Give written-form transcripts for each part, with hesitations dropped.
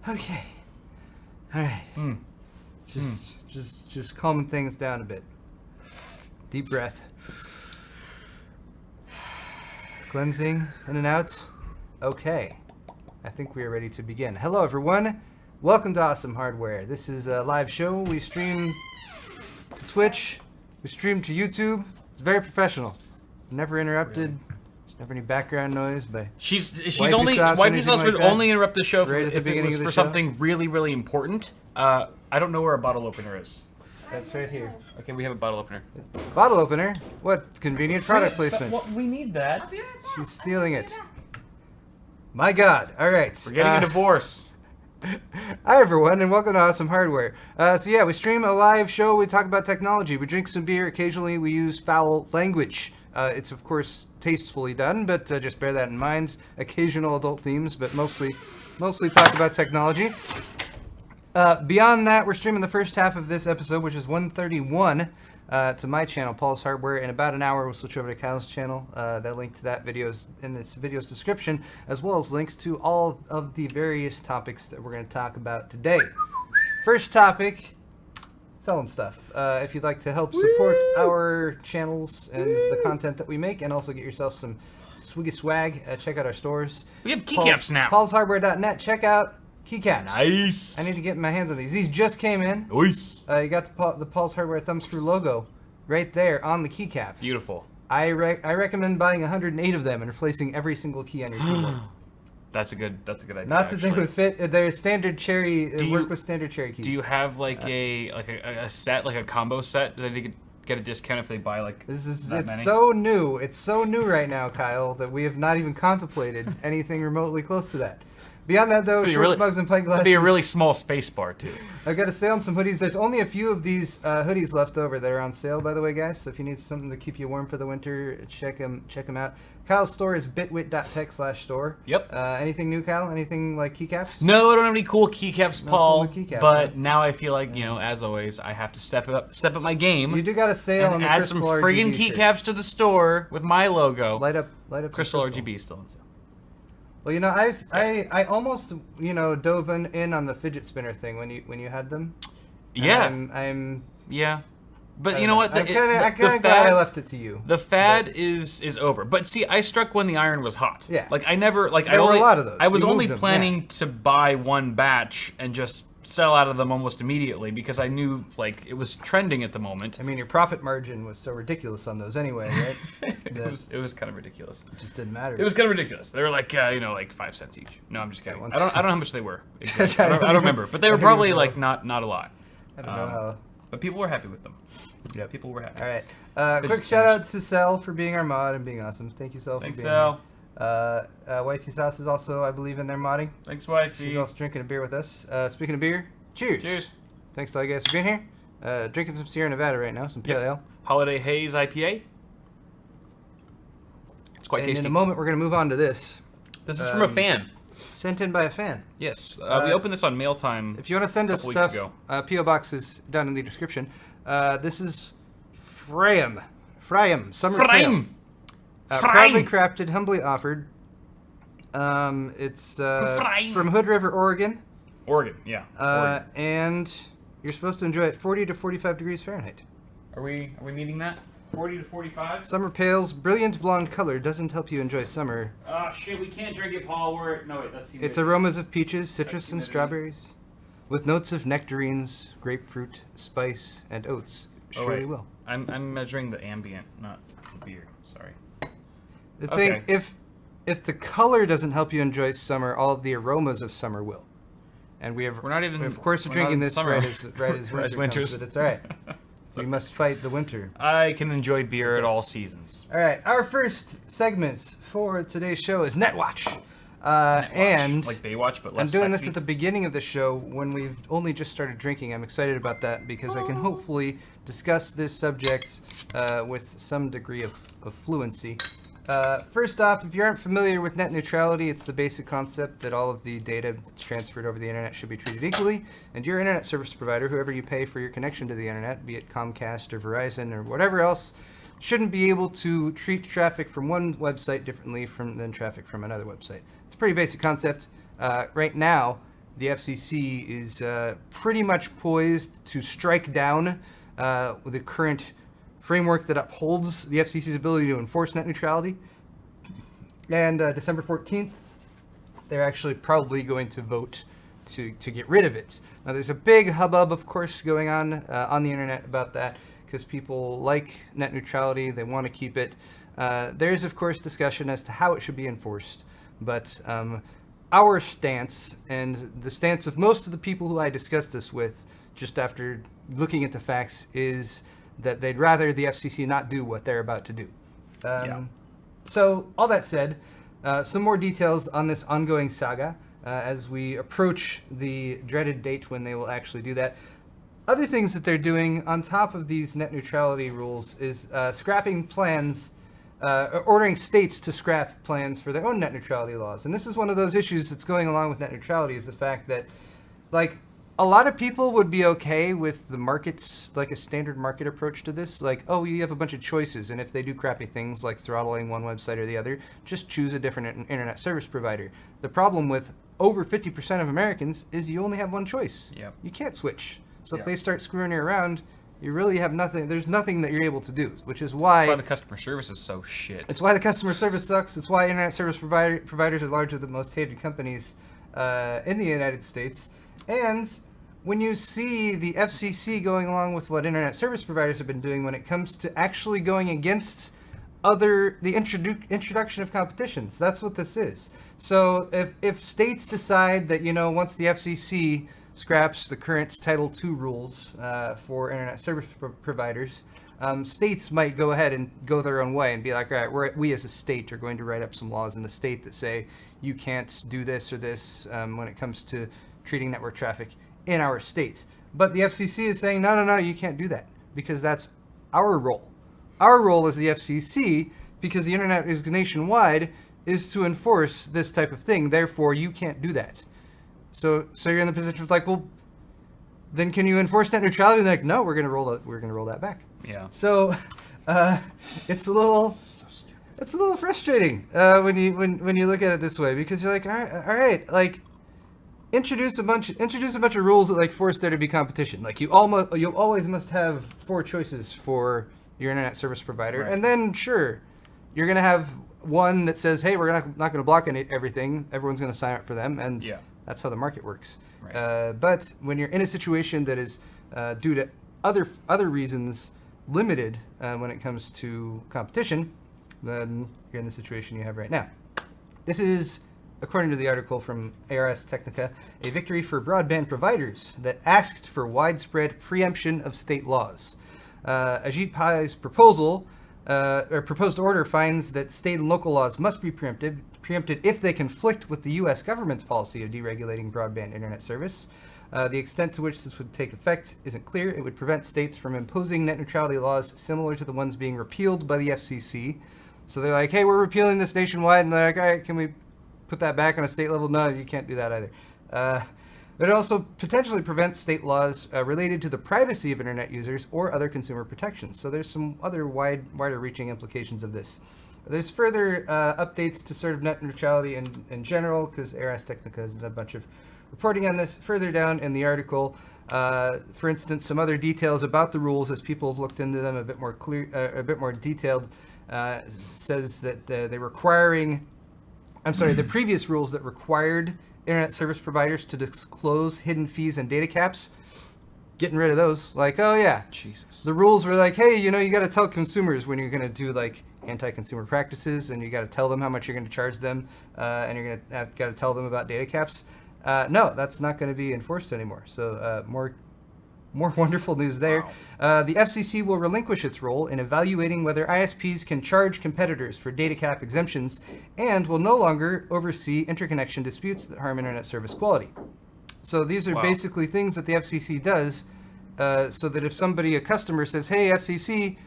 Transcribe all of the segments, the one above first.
Okay. All right. Just calming things down a bit. Deep breath. Cleansing in and out. Okay. I think we are ready to begin. Hello, everyone. Welcome to Awesome Hardware. This is a live show. We stream to Twitch. We stream to YouTube. It's very professional. Never interrupted. Really? There's never any background noise. But she's Wifey only sauce or Wifey anything sauce like would that? only interrupt the show Right at the if it beginning was of the for show? something really important. I don't know where a bottle opener is. that's right here. Okay, we have a bottle opener. Bottle opener? What convenient product placement. We need that. She's stealing it. My God. All right. We're getting a divorce. Hi, everyone, and welcome to Awesome Hardware. So yeah, we stream a live show. We talk about technology. We drink some beer. Occasionally, we use foul language. It's, of course, tastefully done, but just bear that in mind. Occasional adult themes, but mostly talk about technology. Beyond that, we're streaming the first half of this episode, which is 131, to my channel, Paul's Hardware. In about an hour, we'll switch over to Kyle's channel. That link to that video is in this video's description, as well as links to all of the various topics that we're going to talk about today. First topic, selling stuff. If you'd like to help support our channels and the content that we make, and also get yourself some swiggy swag, check out our stores. We have keycaps now. Paul'sHardware.net. Check out keycaps. Nice. I need to get my hands on these. These just came in. Nice. You got the Paul's Hardware thumbscrew logo right there on the keycap. Beautiful. I recommend buying 108 of them and replacing every single key on your keyboard. That's a good idea. Not that they actually. would fit. They're standard cherry. Do Work you- with standard cherry keys. Do you have like a set, like a combo set? Do they get a discount if they buy like It's that many? so new. It's so new right now, Kyle, that we have not even contemplated anything remotely close to that. Beyond that, though, shorts, mugs, and pint glasses. It'd be a really small space bar too. I've got a sale on some hoodies. There's only a few of these hoodies left over that are on sale, by the way, guys. So if you need something to keep you warm for the winter, check them out. Kyle's store is bitwit.tech/store. Yep. Anything new, Kyle? Anything like keycaps? No, I don't have any cool keycaps, No Paul. cool keycaps, but huh? now I feel like, as always, I have to step up my game. You do got a sale on and the add Crystal some RGB friggin' shirt. keycaps to the store with my logo. Light up the Crystal RGB is still on sale. Well, I almost dove in on the fidget spinner thing when you had them. Yeah. Yeah. But you know what? I'm kind of glad I left it to you. The fad is over. But see, I struck when the iron was hot. Yeah. Like I never like There were a lot of those. I was You only moved them, planning to buy one batch and just sell out of them almost immediately because I knew like it was trending at the moment. I mean, your profit margin was so ridiculous on those anyway, right? It was kind of ridiculous. It just didn't matter. It was kind of ridiculous. They were like like 5 cents each. No, I'm just kidding. once- I don't know how much they were. Exactly. I don't remember, but they I were don't probably even know. like not a lot. I don't know how. But people were happy with them. Yeah, people were happy. All right. Quick shout out to Sel for being our mod and being awesome. Thank you, Sel, for Thanks, being Sel. here. Wifey Sauce is also, I believe, in there modding. Thanks, wifey. She's also drinking a beer with us. Speaking of beer, cheers. Cheers. Thanks to all you guys for being here. Drinking some Sierra Nevada right now, some pale ale. Holiday Haze IPA. It's quite And tasty. in a moment, we're going to move on to this. This is from a fan. Sent in by a fan. Yes, we opened this on mail time. If you want to send us couple weeks stuff, ago. P.O. Box is down in the description. This is Frayum. Summer Pale. Proudly crafted, humbly offered. It's from Hood River, Oregon. Oregon, yeah. Oregon. And you're supposed to enjoy it 40 to 45 degrees Fahrenheit. Are we meeting that? 40 to 45? Summer Pale's brilliant blonde color doesn't help you enjoy summer. Oh shit, we can't drink it, Paul. No, wait, that's Its aromas of peaches, citrus, and humidity. strawberries, with notes of nectarines, grapefruit, spice, and oats. Surely will. I'm measuring the ambient, not the beer. Sorry. It's Okay. saying if the color doesn't help you enjoy summer, all of the aromas of summer will. And we're not even. Of course, we're drinking this summer. right as winter winters. comes, but it's all right. We must fight the winter. I can enjoy beer at all seasons. All right, our first segment for today's show is NetWatch. And like Baywatch, but less I'm doing this sexy. at the beginning of the show when we've only just started drinking. I'm excited about that because I can hopefully discuss this subject with some degree of fluency. First off, if you aren't familiar with net neutrality, it's the basic concept that all of the data transferred over the internet should be treated equally, and your internet service provider, whoever you pay for your connection to the internet, be it Comcast or Verizon or whatever else, shouldn't be able to treat traffic from one website differently than traffic from another website. It's a pretty basic concept. Right now, the FCC is pretty much poised to strike down the current framework that upholds the FCC's ability to enforce net neutrality. And December 14th, they're actually probably going to vote to get rid of it. Now, there's a big hubbub, of course, going on the internet about that, because people like net neutrality, they want to keep it. There's, of course, discussion as to how it should be enforced, but our stance, and the stance of most of the people who I discussed this with, just after looking at the facts, is that they'd rather the FCC not do what they're about to do. So, all that said, some more details on this ongoing saga as we approach the dreaded date when they will actually do that. Other things that they're doing on top of these net neutrality rules is scrapping plans, ordering states to scrap plans for their own net neutrality laws. And this is one of those issues that's going along with net neutrality, is the fact that, like, a lot of people would be okay with the markets, like a standard market approach to this. Like, oh, you have a bunch of choices, and if they do crappy things like throttling one website or the other, just choose a different internet service provider. The problem with over 50% of Americans is you only have one choice. Yep. You can't switch. So if they start screwing you around, you really have nothing. There's nothing that you're able to do, which is why... That's why the customer service is so shit. It's why the customer service sucks. It's why internet service providers are largely the most hated companies in the United States. And when you see the FCC going along with what internet service providers have been doing when it comes to actually going against the introduction of competitions, that's what this is. So if states decide that, once the FCC scraps the current Title II rules for internet service providers, states might go ahead and go their own way and be like, all right, we as a state are going to write up some laws in the state that say you can't do this or this when it comes to treating network traffic in our state. But the FCC is saying, no, you can't do that, because that's our role. Our role as the FCC, because the internet is nationwide, is to enforce this type of thing. Therefore, you can't do that. So you're in the position of like, well, then can you enforce net neutrality? And they're like, no, we're gonna roll that back. Yeah. So it's a little frustrating when you look at it this way, because you're like, all right, like, introduce a bunch of rules that like force there to be competition. Like you always must have 4 choices for your internet service provider, right. And then sure, you're gonna have one that says, hey, we're not going to block everything. Everyone's going to sign up for them, and that's how the market works. Right. But when you're in a situation that is due to other reasons limited when it comes to competition, then you're in the situation you have right now. This is, according to the article from ARS Technica, a victory for broadband providers that asked for widespread preemption of state laws. Ajit Pai's proposed order finds that state and local laws must be preempted if they conflict with the U.S. government's policy of deregulating broadband internet service. The extent to which this would take effect isn't clear. It would prevent states from imposing net neutrality laws similar to the ones being repealed by the FCC. So they're like, hey, we're repealing this nationwide, and they're like, all right, can we put that back on a state level? No, you can't do that either. It also potentially prevents state laws related to the privacy of internet users or other consumer protections. So there's some other wider-reaching implications of this. There's further updates to sort of net neutrality in general, because ARS Technica has done a bunch of reporting on this further down in the article. For instance, some other details about the rules, as people have looked into them a bit more detailed, says that the previous rules that required internet service providers to disclose hidden fees and data caps, getting rid of those. Like, oh yeah, Jesus. The rules were like, hey, you got to tell consumers when you're going to do like anti-consumer practices, and you got to tell them how much you're going to charge them, and you're going to got to tell them about data caps. No, that's not going to be enforced anymore. So more wonderful news there. Wow. The FCC will relinquish its role in evaluating whether ISPs can charge competitors for data cap exemptions, and will no longer oversee interconnection disputes that harm internet service quality. So these are basically things that the FCC does, so that if a customer says, hey, FCC,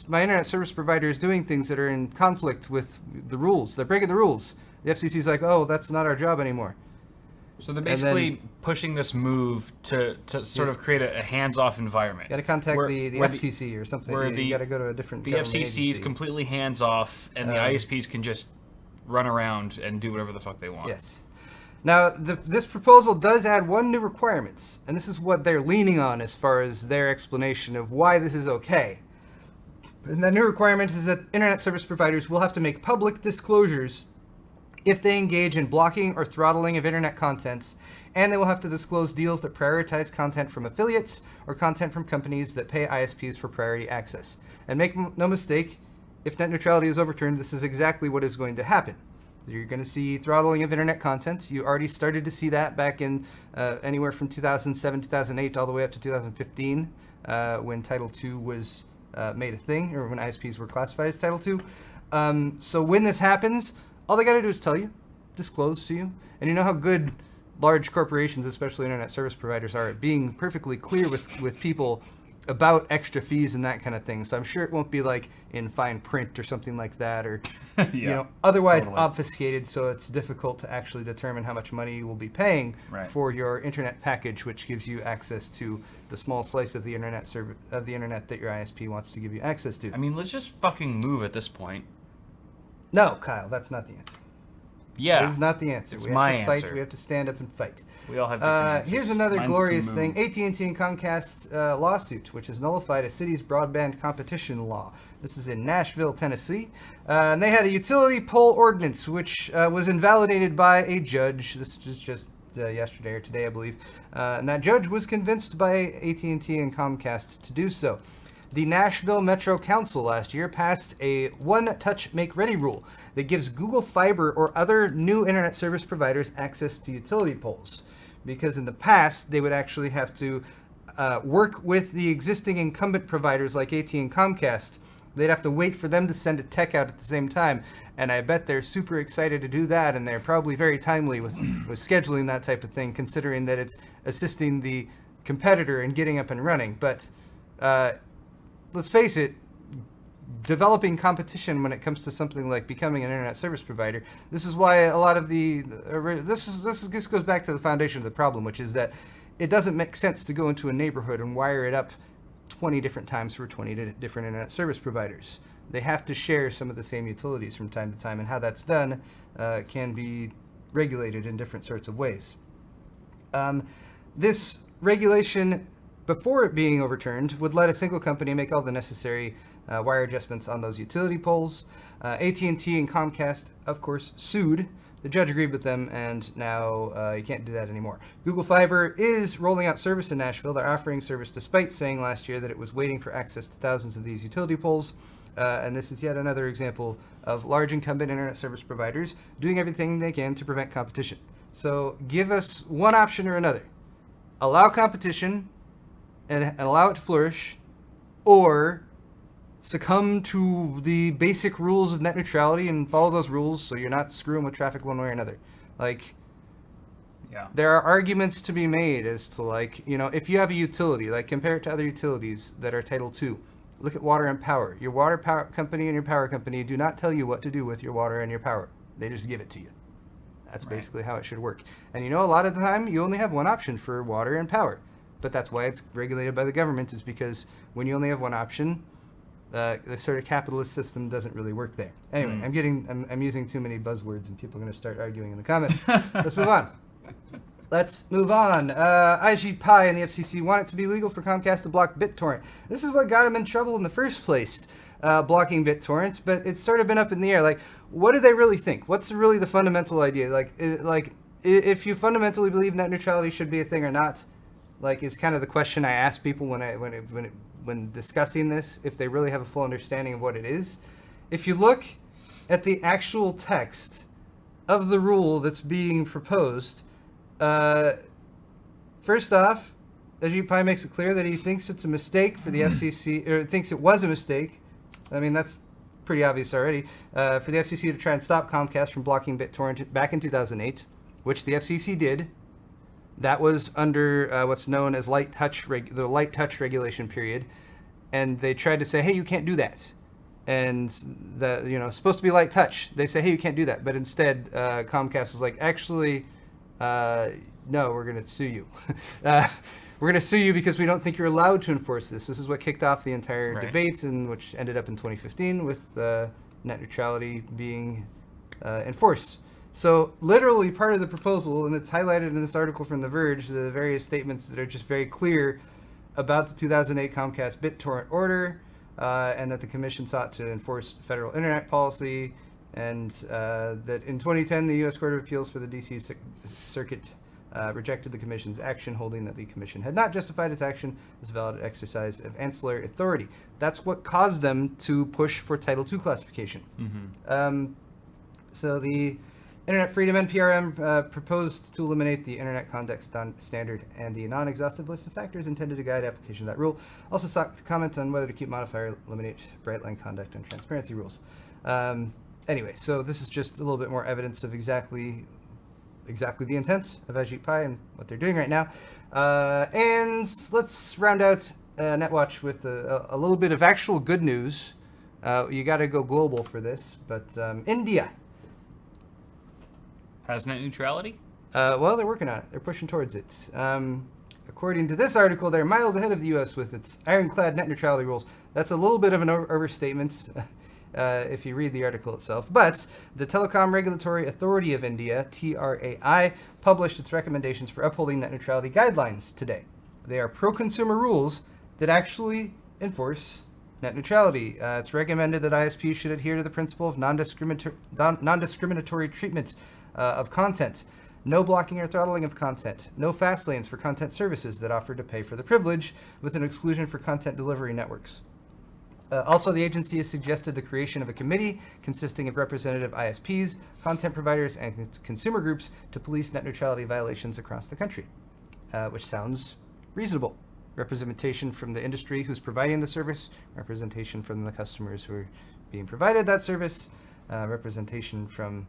my internet service provider is doing things that are in conflict with the rules, they're breaking the rules, the FCC is like, oh, that's not our job anymore. So they're basically pushing this move to sort of create a hands-off environment. You got to contact the FTC or something. You got to go to a different government FCC is agency. completely hands-off, and the ISPs can just run around and do whatever the fuck they want. Yes. Now, this proposal does add one new requirement, and this is what they're leaning on as far as their explanation of why this is okay. And that new requirement is that internet service providers will have to make public disclosures if they engage in blocking or throttling of internet content, and they will have to disclose deals that prioritize content from affiliates or content from companies that pay ISPs for priority access. And make no mistake, if net neutrality is overturned, this is exactly what is going to happen. You're going to see throttling of internet content. You already started to see that back in anywhere from 2007, 2008, all the way up to 2015, when Title II was made a thing, or when ISPs were classified as Title II. So when this happens, all they got to do is tell you, disclose to you. And you know how good large corporations, especially internet service providers, are at being perfectly clear with people about extra fees and that kind of thing. So I'm sure it won't be like in fine print or something like that, or otherwise totally obfuscated, so it's difficult to actually determine how much money you will be paying for your internet package, which gives you access to the small slice of the internet that your ISP wants to give you access to. I mean, let's just fucking move at this point. No, Kyle, that's not the answer. Yeah. That is not the answer. It's we have my to fight. answer. We have to stand up and fight. We all have different answers. Here's another Mine's glorious to thing. move. AT&T and Comcast lawsuit, which has nullified a city's broadband competition law. This is in Nashville, Tennessee. And they had a utility pole ordinance, which was invalidated by a judge. This was just yesterday or today, I believe. And that judge was convinced by AT&T and Comcast to do so. The Nashville Metro Council last year passed a one-touch make-ready rule that gives Google Fiber or other new internet service providers access to utility poles. Because in the past, they would actually have to work with the existing incumbent providers like AT&T and Comcast. They'd have to wait for them to send a tech out at the same time. And I bet they're super excited to do that, and they're probably very timely with scheduling that type of thing, considering that it's assisting the competitor in getting up and running. But let's face it, developing competition when it comes to something like becoming an internet service provider, this is why a lot of this goes back to the foundation of the problem, which is that it doesn't make sense to go into a neighborhood and wire it up 20 different times for 20 different internet service providers. They have to share some of the same utilities from time to time, and how that's done can be regulated in different sorts of ways. This regulation, before it being overturned, would let a single company make all the necessary wire adjustments on those utility poles. AT&T and Comcast, of course, sued. The judge agreed with them, and now you can't do that anymore. Google Fiber is rolling out service in Nashville. They're offering service despite saying last year that it was waiting for access to thousands of these utility poles. And this is yet another example of large incumbent internet service providers doing everything they can to prevent competition. So give us one option or another. Allow competition and allow it to flourish, or succumb to the basic rules of net neutrality and follow those rules so you're not screwing with traffic one way or another. Like, yeah, there are arguments to be made as to, like, you know, if you have a utility, like compare it to other utilities that are Title II. Look at water and power. Your water power company and your power company do not tell you what to do with your water and your power. They just give it to you. That's basically how it should work. And you know, a lot of the time you only have one option for water and power. But that's why it's regulated by the government, is because when you only have one option, the sort of capitalist system doesn't really work there. Anyway, I'm using too many buzzwords, and people are going to start arguing in the comments. Let's move on. IGPI and the FCC want it to be legal for Comcast to block BitTorrent. This is what got them in trouble in the first place, blocking BitTorrents. But it's sort of been up in the air. Like, what do they really think? What's really the fundamental idea? Like if you fundamentally believe net neutrality should be a thing or not, like, is kind of the question I ask people when discussing this, if they really have a full understanding of what it is. If you look at the actual text of the rule that's being proposed, first off, Ajit Pai makes it clear that he thinks it's a mistake for the FCC, or thinks it was a mistake. I mean, that's pretty obvious already. For the FCC to try and stop Comcast from blocking BitTorrent back in 2008, which the FCC did. That was under what's known as the light touch regulation period, and they tried to say, hey, you can't do that, and that, you know, it's supposed to be light touch. They say, hey, you can't do that, but instead Comcast was like, actually, no, we're going to sue you. We're going to sue you because we don't think you're allowed to enforce this. This is what kicked off the entire debates, and which ended up in 2015 with net neutrality being enforced. So literally part of the proposal, and it's highlighted in this article from The Verge, the various statements that are just very clear about the 2008 Comcast BitTorrent order, and that the commission sought to enforce federal internet policy, and that in 2010 the U.S. Court of Appeals for the D.C. Circuit rejected the commission's action, holding that the commission had not justified its action as a valid exercise of ancillary authority. That's what caused them to push for Title II classification. So the Internet Freedom NPRM proposed to eliminate the Internet Context Standard and the non-exhaustive list of factors intended to guide application of that rule. Also sought to comment on whether to keep, modify, or eliminate bright line conduct and transparency rules. Anyway, so this is just a little bit more evidence of exactly the intent of Ajit Pai and what they're doing right now. And let's round out NetWatch with a little bit of actual good news. You got to go global for this, but India has net neutrality? Well, they're working on it. They're pushing towards it. According to this article, they're miles ahead of the U.S. with its ironclad net neutrality rules. That's a little bit of an overstatement if you read the article itself. But the Telecom Regulatory Authority of India, TRAI, published its recommendations for upholding net neutrality guidelines today. They are pro-consumer rules that actually enforce net neutrality. It's recommended that ISPs should adhere to the principle of non-discriminatory treatment of content, no blocking or throttling of content, no fast lanes for content services that offer to pay for the privilege, with an exclusion for content delivery networks. Also, the agency has suggested the creation of a committee consisting of representative ISPs, content providers, and consumer groups to police net neutrality violations across the country, which sounds reasonable. Representation from the industry who's providing the service, representation from the customers who are being provided that service, representation from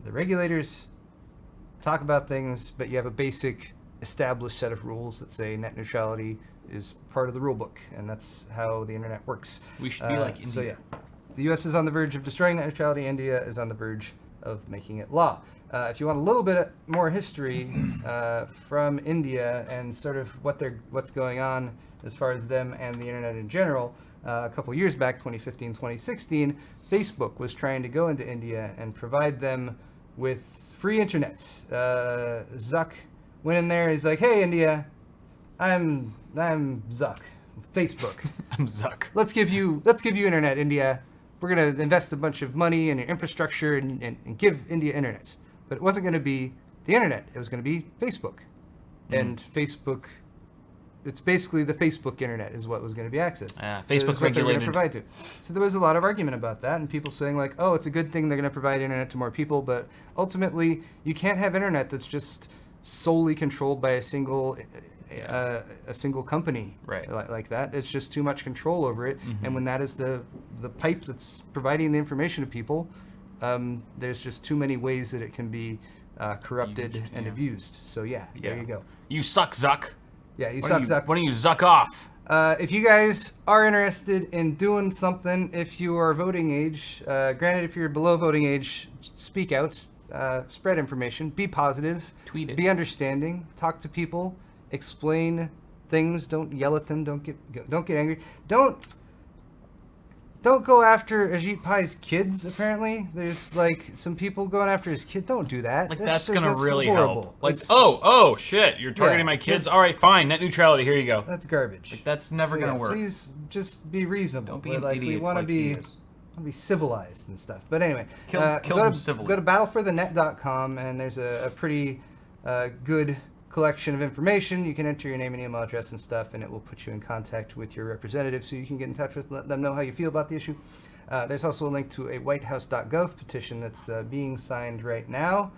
the regulators, talk about things, but you have a basic established set of rules that say net neutrality is part of the rule book, and that's how the internet works. We should be like India. So yeah, the U.S. is on the verge of destroying net neutrality. India is on the verge of making it law. If you want a little bit more history from India and sort of what's going on as far as them and the internet in general, a couple years back, 2015, 2016, Facebook was trying to go into India and provide them with free internet. Zuck went in there. He's like, "Hey, India, I'm Zuck, Facebook. I'm Zuck. Let's give you internet, India. We're gonna invest a bunch of money in your infrastructure and give India internet." But it wasn't going to be the internet. It was going to be Facebook. And Facebook, it's basically the Facebook internet is what was going to be accessed. Facebook regulated. Provide to. So there was a lot of argument about that, and people saying like, oh, it's a good thing they're going to provide internet to more people, but ultimately you can't have internet that's just solely controlled by a single company, right? Like that. It's just too much control over it, and when that is the pipe that's providing the information to people, there's just too many ways that it can be corrupted and abused. So yeah, there you go. You suck, Zuck. Yeah, you suck, Zuck. Why don't you Zuck off? If you guys are interested in doing something, if you are voting age, granted, if you're below voting age, speak out, spread information, be positive, tweet it, be understanding, talk to people, explain things. Don't yell at them. Don't get angry. Don't go after Ajit Pai's kids, apparently. There's, like, some people going after his kid. Don't do that. Like, that's going to really horrible. help. Like, oh, shit, you're targeting my kids? All right, fine, net neutrality, here you go. That's garbage. Like, that's never going to work. Please just be reasonable. Don't be an idiot. We want to be civilized and stuff. But anyway, kill them civilly. Go to battleforthenet.com, and there's a pretty good collection of information. You can enter your name and email address and stuff, and it will put you in contact with your representative so you can get in touch with, let them know how you feel about the issue. There's also a link to a whitehouse.gov petition that's being signed right now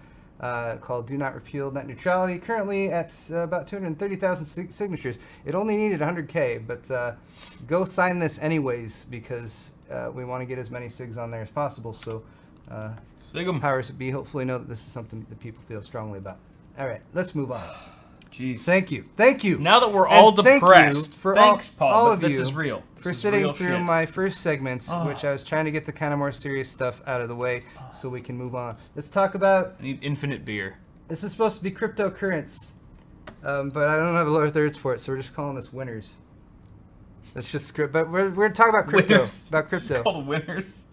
called Do Not Repeal Net Neutrality, currently at about 230,000 signatures. It only needed 100K, but go sign this anyways, because we want to get as many SIGs on there as possible. So powers that be hopefully know that this is something that people feel strongly about. All right, let's move on. Jeez. Thank you. Now that we're all depressed, thanks, Paul, all of you, this is real. For sitting through my first segments, which I was trying to get the kind of more serious stuff out of the way so we can move on. Let's talk about... I need infinite beer. This is supposed to be cryptocurrency, but I don't have a lower thirds for it, so we're just calling this winners. It's just script, but we're talking about crypto. Winners. About crypto. It's called winners.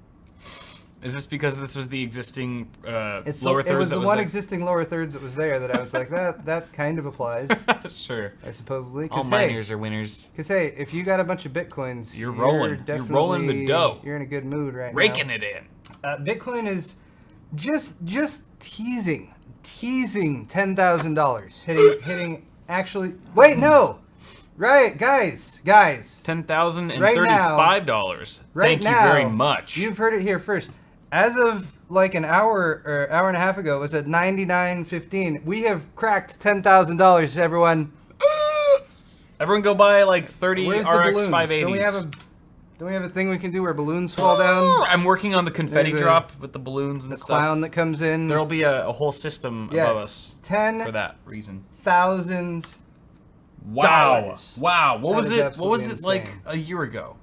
Is this because this was the existing It's lower thirds? it was that the one there? existing lower thirds that was there that I was like, that kind of applies, Sure. I supposedly. All miners are winners. Because hey, if you got a bunch of bitcoins, You're rolling. You're rolling the definitely- dough. You're in a good mood right Raking now. it in. Bitcoin is just teasing $10,000, hitting actually. Wait, no, right, guys. $10,035. Right Thank now, you very much. You've heard it here first. As of like an hour or hour and a half ago, it was at 99.15. We have cracked $10,000, everyone. Everyone go buy like 30 Where's the RX balloons? 580s. Don't we have a thing we can do where balloons fall down? I'm working on the confetti There's drop with the balloons and The stuff. clown that comes in. There'll be a whole system above us for $10,000. that reason. Wow. Wow. What That was is it? What absolutely was it like insane. a year ago?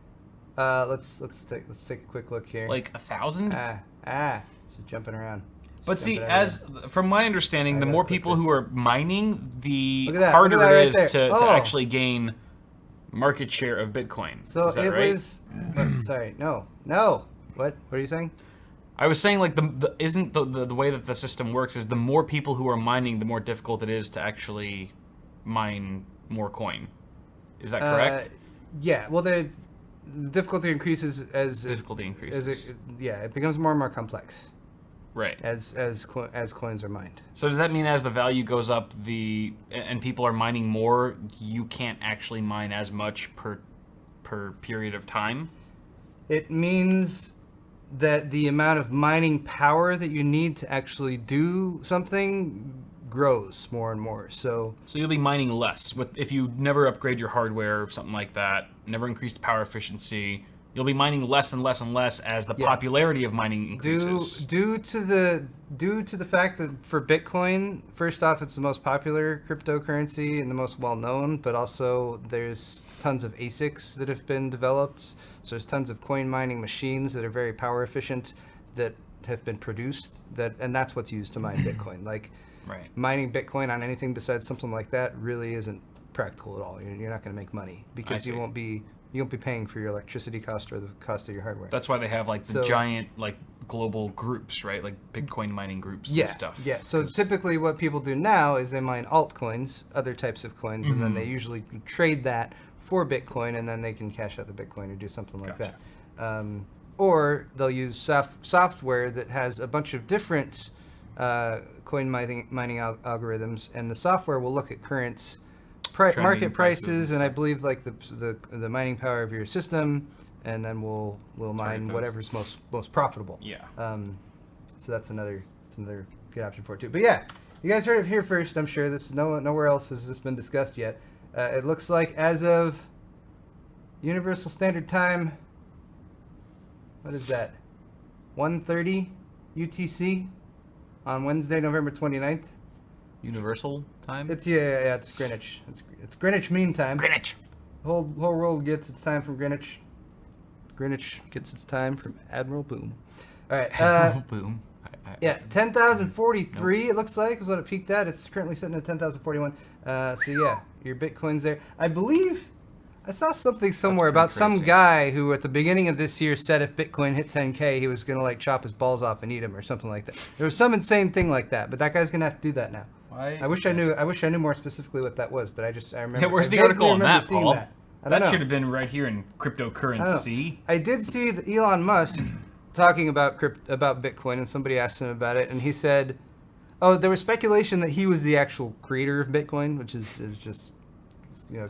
Let's take a quick look here. Like 1,000? It's jumping around. But see, Jumping as from my understanding, I the gotta more click people this. who are mining, the Look at that, harder look at that it right is there. to Oh. actually gain market share of Bitcoin. So is that it right? was. Sorry, no. What are you saying? I was saying like the way that the system works is the more people who are mining, the more difficult it is to actually mine more coin. Is that correct? Yeah. Well, the difficulty increases as Difficulty increases. it becomes more and more complex Right. as coins are mined. So does that mean as the value goes up, and people are mining more, you can't actually mine as much per period of time? It means that the amount of mining power that you need to actually do something grows more and more. So you'll be mining less if you never upgrade your hardware or something like that, never increase the power efficiency. You'll be mining less and less and less as the popularity of mining increases. Due to the fact that for Bitcoin, first off, it's the most popular cryptocurrency and the most well-known, but also there's tons of ASICs that have been developed. So there's tons of coin mining machines that are very power efficient that have been produced, and that's what's used to mine Bitcoin. Like Right. mining Bitcoin on anything besides something like that really isn't practical at all. You're not going to make money because you won't be paying for your electricity cost or the cost of your hardware. That's why they have like the giant like global groups, right? Like Bitcoin mining groups and stuff. Yeah. So typically what people do now is they mine altcoins, other types of coins, and then they usually trade that for Bitcoin, and then they can cash out the Bitcoin or do something like that. Or they'll use software that has a bunch of different coin mining algorithms, and the software will look at current market prices, and I believe like the mining power of your system, and then we'll mine whatever's most profitable. Yeah. So that's another good option for it too. But yeah, you guys heard it here first. I'm sure this nowhere else has this been discussed yet. It looks like as of Universal Standard Time, what is that? 1:30 UTC on Wednesday, November 29th. Universal time? It's it's Greenwich. It's Greenwich Mean Time. Greenwich. Whole world gets its time from Greenwich. Greenwich gets its time from Admiral Boom. All right. Boom. Yeah, 10,043 it looks like is what it peaked at. It's currently sitting at 10,041. So yeah, your Bitcoin's there. I believe I saw something somewhere about some crazy. guy who at the beginning of this year said if Bitcoin hit 10K, he was going to like chop his balls off and eat them or something like that. There was some insane thing like that, but that guy's going to have to do that now. Why? I wish I knew more specifically what that was, but I remember. Yeah, where's I the vaguely article on remember that, seeing Paul? that. I don't know. Should have been right here in cryptocurrency. I did see that Elon Musk talking about Bitcoin, and somebody asked him about it, and he said, "Oh, there was speculation that he was the actual creator of Bitcoin, which is just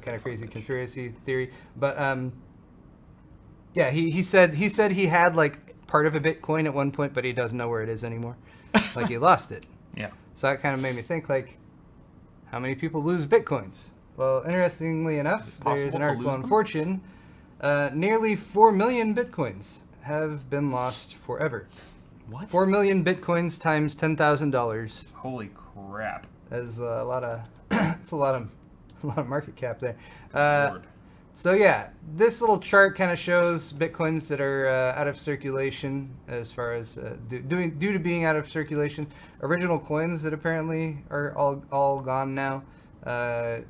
kind of crazy conspiracy theory." But yeah, he said he had like part of a Bitcoin at one point, but he doesn't know where it is anymore. Like he lost it. Yeah. So that kind of made me think, like, how many people lose Bitcoins? Well, interestingly enough, there's an article on Fortune. Nearly 4 million Bitcoins have been lost forever. What? 4 million Bitcoins times $10,000. Holy crap. That's a lot of it's a lot of market cap there. Lord. So yeah, this little chart kind of shows Bitcoins that are out of circulation, as far as due to being out of circulation. Original coins that apparently are all gone now.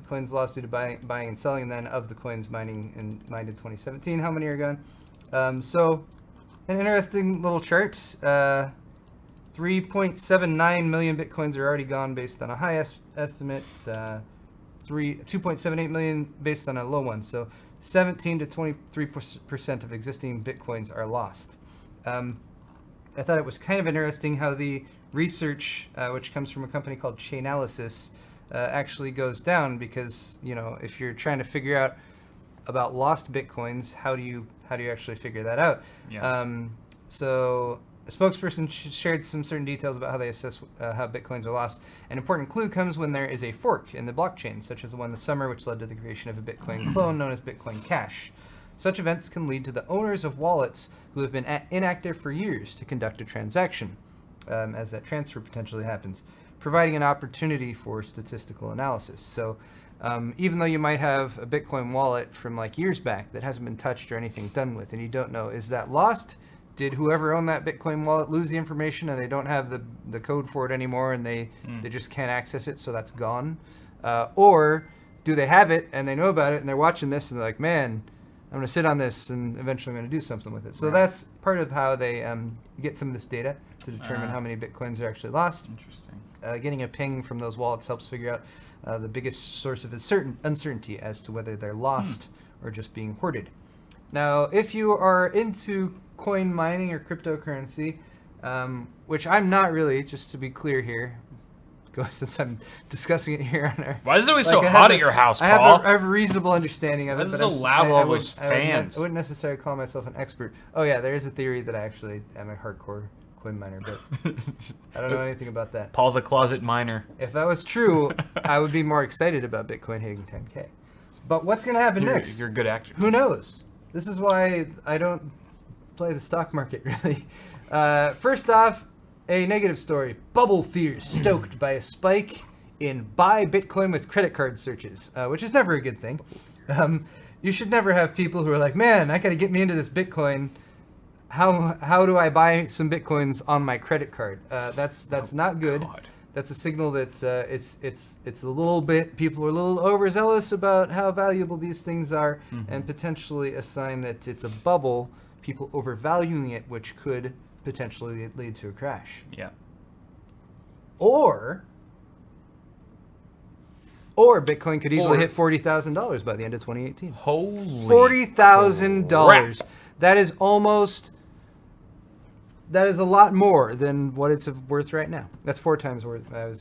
Coins lost due to buying and selling, and then of the coins mined in 2017, how many are gone? So an interesting little chart. 3.79 million bitcoins are already gone based on a high estimate. 2.78 million based on a low one. So 17 to 23% of existing bitcoins are lost. I thought it was kind of interesting how the research, which comes from a company called Chainalysis, actually goes down because, you know, if you're trying to figure out about lost bitcoins, how do you actually figure that out? Yeah. So a spokesperson shared some certain details about how they assess how bitcoins are lost. An important clue comes when there is a fork in the blockchain, such as the one this summer, which led to the creation of a Bitcoin clone known as Bitcoin Cash. Such events can lead to the owners of wallets who have been inactive for years to conduct a transaction, as that transfer potentially happens, providing an opportunity for statistical analysis. So even though you might have a Bitcoin wallet from like years back that hasn't been touched or anything done with, and you don't know, is that lost? Did whoever owned that Bitcoin wallet lose the information and they don't have the code for it anymore and they just can't access it, so that's gone? Or do they have it and they know about it and they're watching this and they're like, man, I'm going to sit on this and eventually I'm going to do something with it. So that's part of how they get some of this data to determine how many Bitcoins are actually lost. Interesting. Getting a ping from those wallets helps figure out the biggest source of uncertainty as to whether they're lost or just being hoarded. Now, if you are into coin mining or cryptocurrency, which I'm not really, just to be clear here, since I'm discussing it here on our... Why is it always so hot at your house, Paul? I have a reasonable understanding of it. Why is it so loud with all those fans? I wouldn't necessarily call myself an expert. Oh yeah, there is a theory that I actually am a hardcore coin miner, but I don't know anything about that. Paul's a closet miner. If that was true, I would be more excited about Bitcoin hitting 10K. But what's going to happen next? You're a good actor. Who knows? This is why I don't play the stock market, really. First off, a negative story. Bubble fears stoked by a spike in buy Bitcoin with credit card searches, which is never a good thing. You should never have people who are like, man, I got to get me into this Bitcoin. How do I buy some Bitcoins on my credit card? That's not good. God. That's a signal that it's a little bit, people are a little overzealous about how valuable these things are, and potentially a sign that it's a bubble, people overvaluing it, which could potentially lead to a crash. Yeah. Or Bitcoin could easily hit $40,000 by the end of 2018. Holy $40,000. That is a lot more than what it's worth right now. That's 4 times worth. I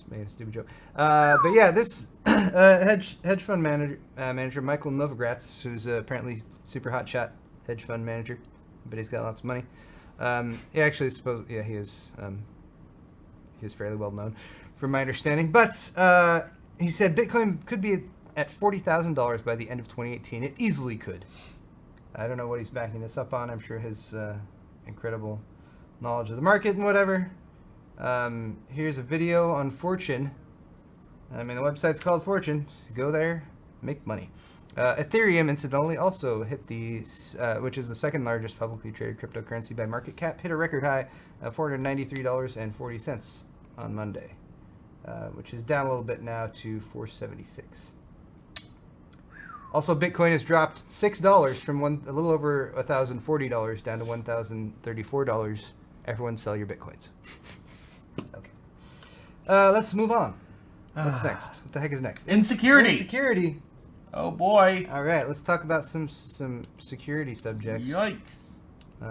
made a stupid joke. But yeah, this hedge fund manager Michael Novogratz, who's apparently super hotshot hedge fund manager, but he's got lots of money. He actually he is fairly well known, from my understanding. But he said Bitcoin could be at $40,000 by the end of 2018. It easily could. I don't know what he's backing this up on. I'm sure his incredible knowledge of the market and whatever. Here's a video on Fortune. I mean, the website's called Fortune. Go there, make money. Ethereum, incidentally, also hit which is the second largest publicly traded cryptocurrency by market cap, hit a record high of $493.40 on Monday, which is down a little bit now to $476. Also, Bitcoin has dropped $6 from a little over $1,040 down to $1,034. Everyone sell your Bitcoins. Okay. Let's move on. What's next? What the heck is next? Insecurity. Insecurity. Oh boy. All right, let's talk about some security subjects. Yikes.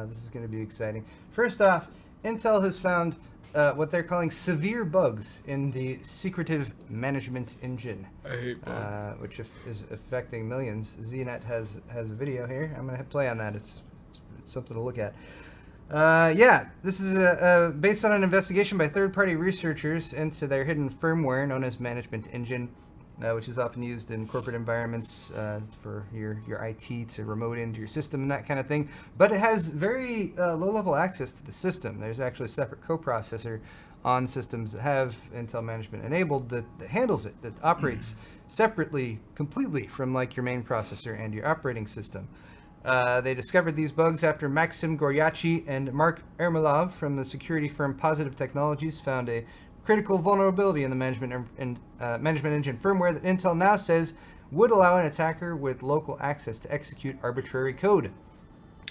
This is going to be exciting. First off, Intel has found what they're calling severe bugs in the secretive management engine, I hate bugs. which is affecting millions. ZNet has a video here. I'm going to hit play on that. It's something to look at. Yeah, this is based on an investigation by third-party researchers into their hidden firmware known as Management Engine, which is often used in corporate environments for your IT to remote into your system and that kind of thing. But it has very low-level access to the system. There's actually a separate coprocessor on systems that have Intel Management enabled that handles it, that operates separately, completely from like your main processor and your operating system. They discovered these bugs after Maxim Goryachi and Mark Ermolov from the security firm Positive Technologies found a critical vulnerability in the Management Engine firmware that Intel now says would allow an attacker with local access to execute arbitrary code.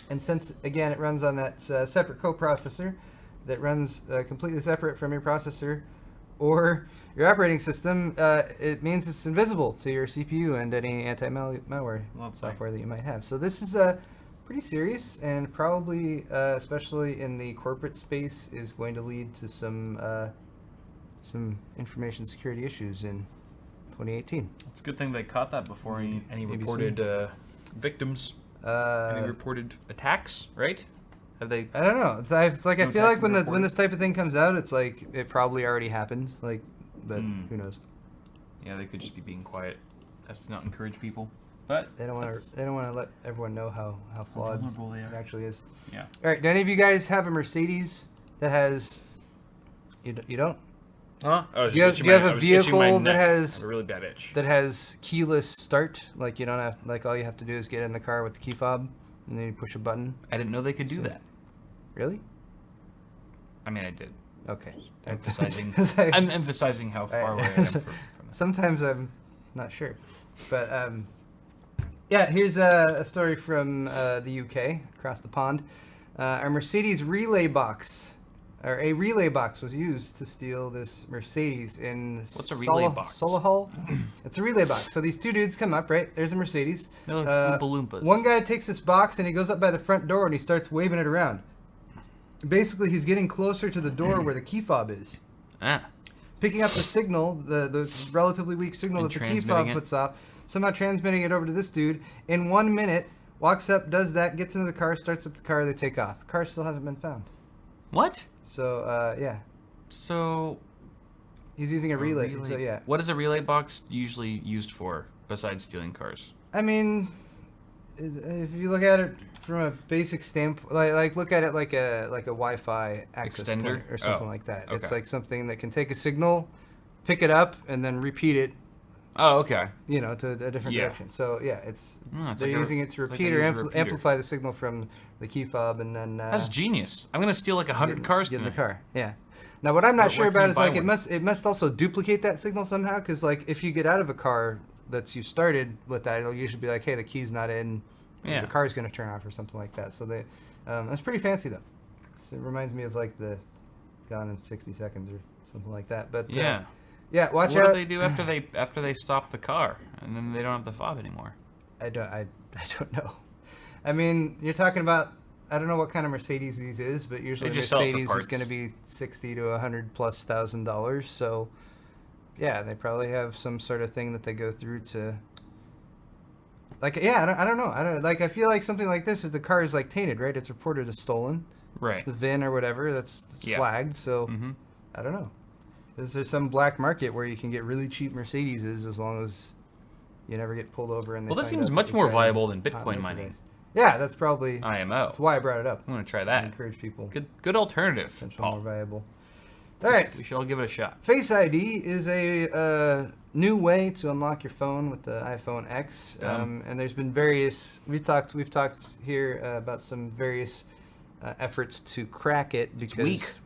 And since, again, it runs on that separate coprocessor that runs completely separate from your processor or your operating system, it means it's invisible to your CPU and any anti-malware software that you might have. So this is pretty serious, and probably, especially in the corporate space, is going to lead to some information security issues in 2018. It's a good thing they caught that before any reported victims, any reported attacks, right? Have they? I don't know. It's like I feel like when this type of thing comes out, it's like it probably already happened. Like, but who knows? Yeah, they could just be being quiet, as to not encourage people. But they don't want to let everyone know how flawed it actually is. Yeah. All right. Do any of you guys have a Mercedes that has? You don't? Huh? Do you have a vehicle that has a really bad itch? That has keyless start? Like you don't have, like all you have to do is get in the car with the key fob, and then you push a button. I didn't know they could do that. Really? I mean, I did. Okay. I'm emphasizing how far away I am from that. Sometimes I'm not sure, but yeah. Here's a story from the UK, across the pond. Our Mercedes relay box. Or a relay box was used to steal this Mercedes in What's a relay box? Solihull. It's a relay box. So these two dudes come up, right? There's a Mercedes. They're like Oompa Loompas. One guy takes this box and he goes up by the front door and he starts waving it around. Basically, he's getting closer to the door where the key fob is. Picking up the signal, the relatively weak signal that the key fob puts off, somehow transmitting it over to this dude. In 1 minute, walks up, does that, gets into the car, starts up the car, they take off. The car still hasn't been found. What? So, yeah. So... He's using a relay. So, yeah. What is a relay box usually used for, besides stealing cars? I mean, if you look at it from a basic standpoint, like look at it like a Wi-Fi access extender point or something like that. Okay. It's like something that can take a signal, pick it up, and then repeat it. Oh, okay. You know, to a different direction. So yeah, they're like using it to repeat or amplify the signal from the key fob, and then that's genius. I'm gonna steal like 100 cars get in tonight. the car. Yeah. Now what I'm not sure about is like one? it must also duplicate that signal somehow, because like if you get out of a car that's you started with that, it'll usually be like, hey, the key's not in. Yeah. The car's gonna turn off or something like that. So they, that's pretty fancy though. It reminds me of like the Gone in 60 Seconds or something like that. But yeah. Yeah, watch out. What do they do after they stop the car and then they don't have the fob anymore? I don't know. I mean, you're talking about, I don't know what kind of Mercedes these is, but usually Mercedes is going to be $60,000 to $100,000+. So, yeah, they probably have some sort of thing that they go through to. Like, yeah, I don't know. I feel like something like this is the car is like tainted, right? It's reported as stolen. Right. The VIN or whatever that's flagged. So, I don't know. Is there some black market where you can get really cheap Mercedeses as long as you never get pulled over? And well, this seems much more viable than Bitcoin mining. Yeah, that's probably IMO. That's why I brought it up. I'm gonna try that. Encourage people. Good alternative. Potentially more viable. All right. We should all give it a shot. Face ID is a new way to unlock your phone with the iPhone X, and there's been various. We've talked here about some various efforts to crack it because. It's weak.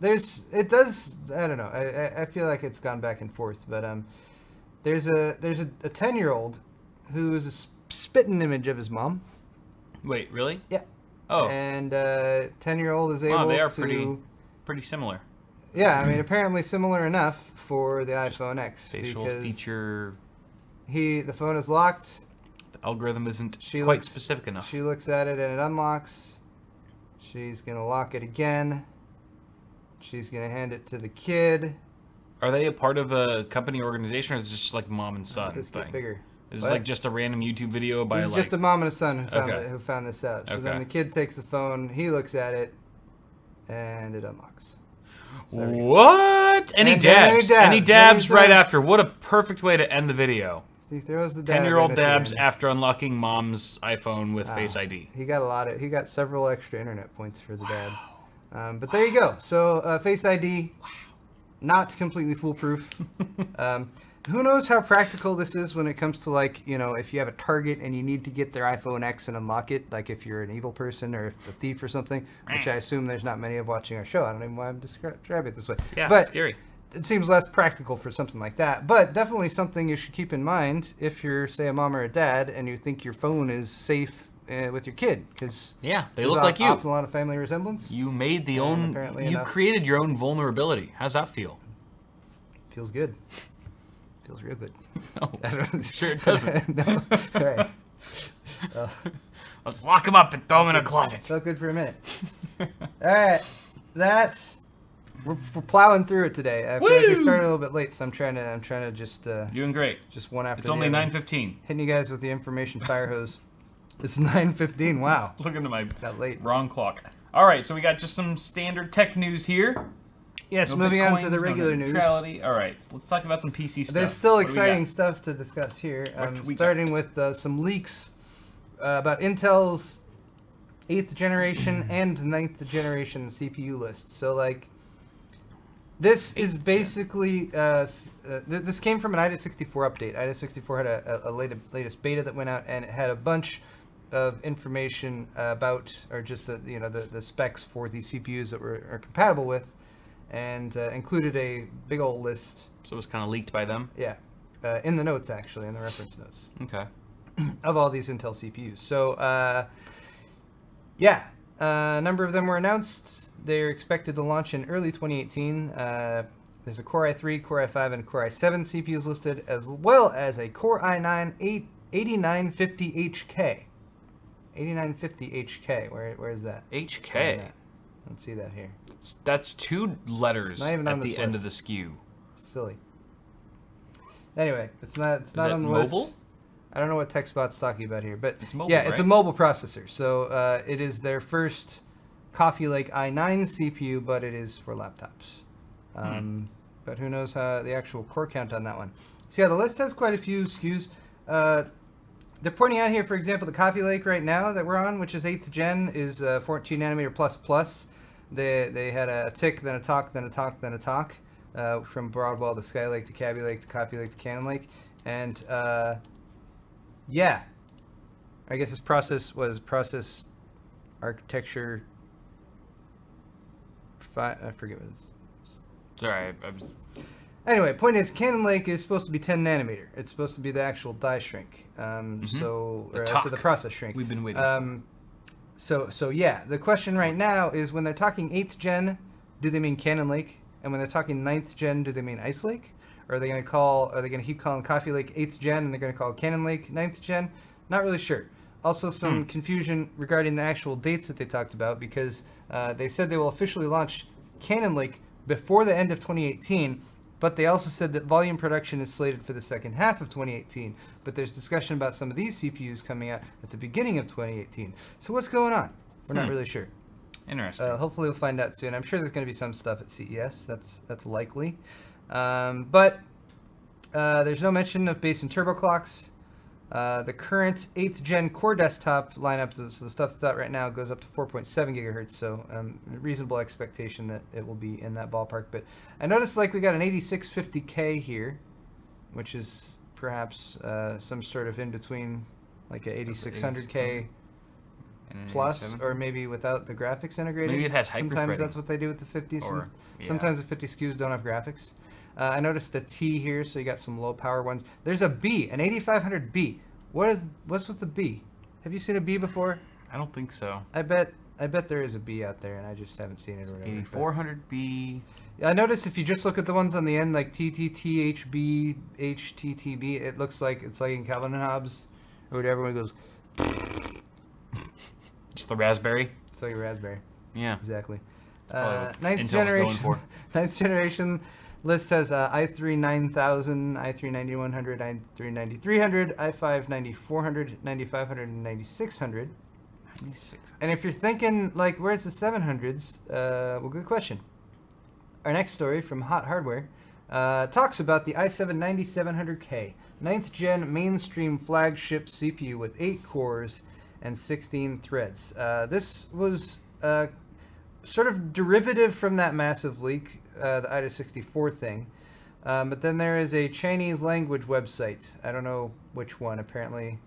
It does, I don't know, I feel like it's gone back and forth, but there's a 10-year-old who is a spitting image of his mom. Wait, really? Yeah. Oh. And 10-year-old is able to... Wow, they are pretty similar. Yeah, I mean, apparently similar enough for the iPhone X. Facial feature... The phone is locked. The algorithm isn't quite specific enough. She looks at it and it unlocks. She's going to lock it again. She's going to hand it to the kid. Are they a part of a company organization, or is it just like mom and son This thing? get bigger. Is this like just a random YouTube video by this is just a mom and a son who found this out. So then the kid takes the phone, he looks at it, and it unlocks. So what? And he dabs. And he dabs right after. What a perfect way to end the video. He throws the dab 10-year-old dabs after unlocking mom's iPhone with Face ID. He got several extra internet points for the dab. But there you go. So Face ID, not completely foolproof. Who knows how practical this is when it comes to, like, you know, if you have a target and you need to get their iPhone X and unlock it, like if you're an evil person or a thief or something, which I assume there's not many of watching our show. I don't even know why I'm describing it this way. Yeah, but it's scary. It seems less practical for something like that. But definitely something you should keep in mind if you're, say, a mom or a dad and you think your phone is safe with your kid, because Yeah, they look like you. Often a lot of family resemblance. You made the apparently you enough. created your own vulnerability. How's that feel? Feels good. Feels real good. No, I don't, sure it doesn't. No. All right. Let's lock him up and throw him in a closet. So good for a minute. All right, we're plowing through it today. I feel like we Woo! started a little bit late, so I'm trying to just Doing great. just one after It's the only other. 9:15. Hitting you guys with the information fire hose. It's 9:15. Wow, Look into my got late. wrong clock. All right, so we got just some standard tech news here. Yes, No moving on Bitcoins, to the no regular net news. neutrality. All right, let's talk about some PC stuff. There's still What do we got? exciting stuff to discuss here. What we got? Starting with some leaks about Intel's 8th generation and 9th generation CPU lists. So, like, this is basically this came from an IDA64 update. IDA64 had a latest beta that went out, and it had a bunch of information about, or just the specs for these CPUs that are compatible with, and included a big old list. So it was kind of leaked by them. Yeah, in the notes, actually, in the reference notes Okay. of all these Intel CPUs. So yeah, a number of them were announced. They're expected to launch in early 2018. There's a Core i3, Core i5, and Core i7 CPUs listed, as well as a Core i9 8950HK. 8950HK. Where is that? HK. I don't see that here. That's two letters not even at on the this end of list. the SKU. It's silly. Anyway, it's not that on the mobile? list. I don't know what TechSpot's talking about here, but It's mobile, yeah, it's a right? mobile processor. So it is their first Coffee Lake i9 CPU, but it is for laptops. But who knows the actual core count on that one. So yeah, the list has quite a few SKUs. They're pointing out here, for example, the Coffee Lake right now that we're on, which is 8th gen, is 14 nanometer plus plus. They had a tick, then a talk, then a talk, then a talk, from Broadwell to Skylake to Kaby Lake to Coffee Lake to Cannon Lake, and yeah, I guess this process architecture. I forget what it's. Sorry, I was... Anyway, point is, Cannon Lake is supposed to be 10 nanometer. It's supposed to be the actual die shrink. So the process shrink. We've been waiting. So yeah, the question right now is, when they're talking 8th gen, do they mean Cannon Lake? And when they're talking 9th gen, do they mean Ice Lake? Or are they going to keep calling Coffee Lake 8th gen and they're going to call Cannon Lake 9th gen? Not really sure. Also some confusion regarding the actual dates that they talked about, because they said they will officially launch Cannon Lake before the end of 2018, but they also said that volume production is slated for the second half of 2018. But there's discussion about some of these CPUs coming out at the beginning of 2018. So what's going on? We're not really sure. Interesting. Hopefully we'll find out soon. I'm sure there's going to be some stuff at CES. That's likely. But there's no mention of base and turbo clocks. The current 8th gen core desktop lineup, so the stuff that's out right now, goes up to 4.7 gigahertz. So reasonable expectation that it will be in that ballpark. But I noticed, like, we got an 8650K here, which is perhaps some sort of in between, like a 8600K plus, or maybe without the graphics integrated. Maybe it has hyper Sometimes threading. that's what they do with the 50s. Or, yeah. Sometimes the 50 SKUs don't have graphics. I noticed the T here, so you got some low power ones. There's a B, an 8500B. What's with the B? Have you seen a B before? I don't think so. I bet there is a B out there, and I just haven't seen it or whatever. 8400B. I noticed if you just look at the ones on the end, like TTTHB, HTTB, it looks like it's like in Calvin and Hobbes, or whatever. It goes. Just the raspberry. It's like a raspberry. Yeah. Exactly. probably what Ninth Intel was generation. going for. Ninth generation list has i3 9000, i3 9100, i3 9300, i5 9400, 9500, and 9600. 96. And if you're thinking, like, where's the 700s? Well, good question. Our next story from Hot Hardware talks about the i7 9700K, 9th gen mainstream flagship CPU with 8 cores and 16 threads. This was sort of derivative from that massive leak, the IDA64 thing. But then there is a Chinese language website. I don't know which one. Apparently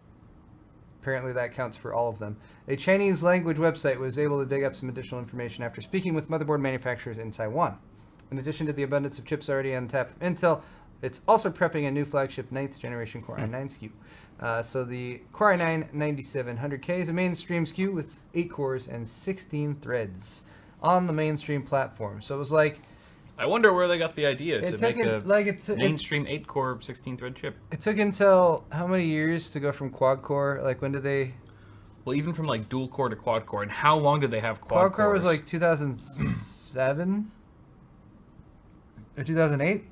that counts for all of them. A Chinese language website was able to dig up some additional information after speaking with motherboard manufacturers in Taiwan. In addition to the abundance of chips already on tap from Intel, It's also prepping a new flagship 9th generation Core i9 SKU. So the Core i9 9700K is a mainstream SKU with 8 cores and 16 threads on the mainstream platform. So it was like... I wonder where they got the idea to make a mainstream 8-core 16-thread chip. It took Intel how many years to go from quad-core? Like, when did they... Well, even from like dual-core to quad-core, and how long did they have quad-cores? Quad-core was like 2007? Or 2008?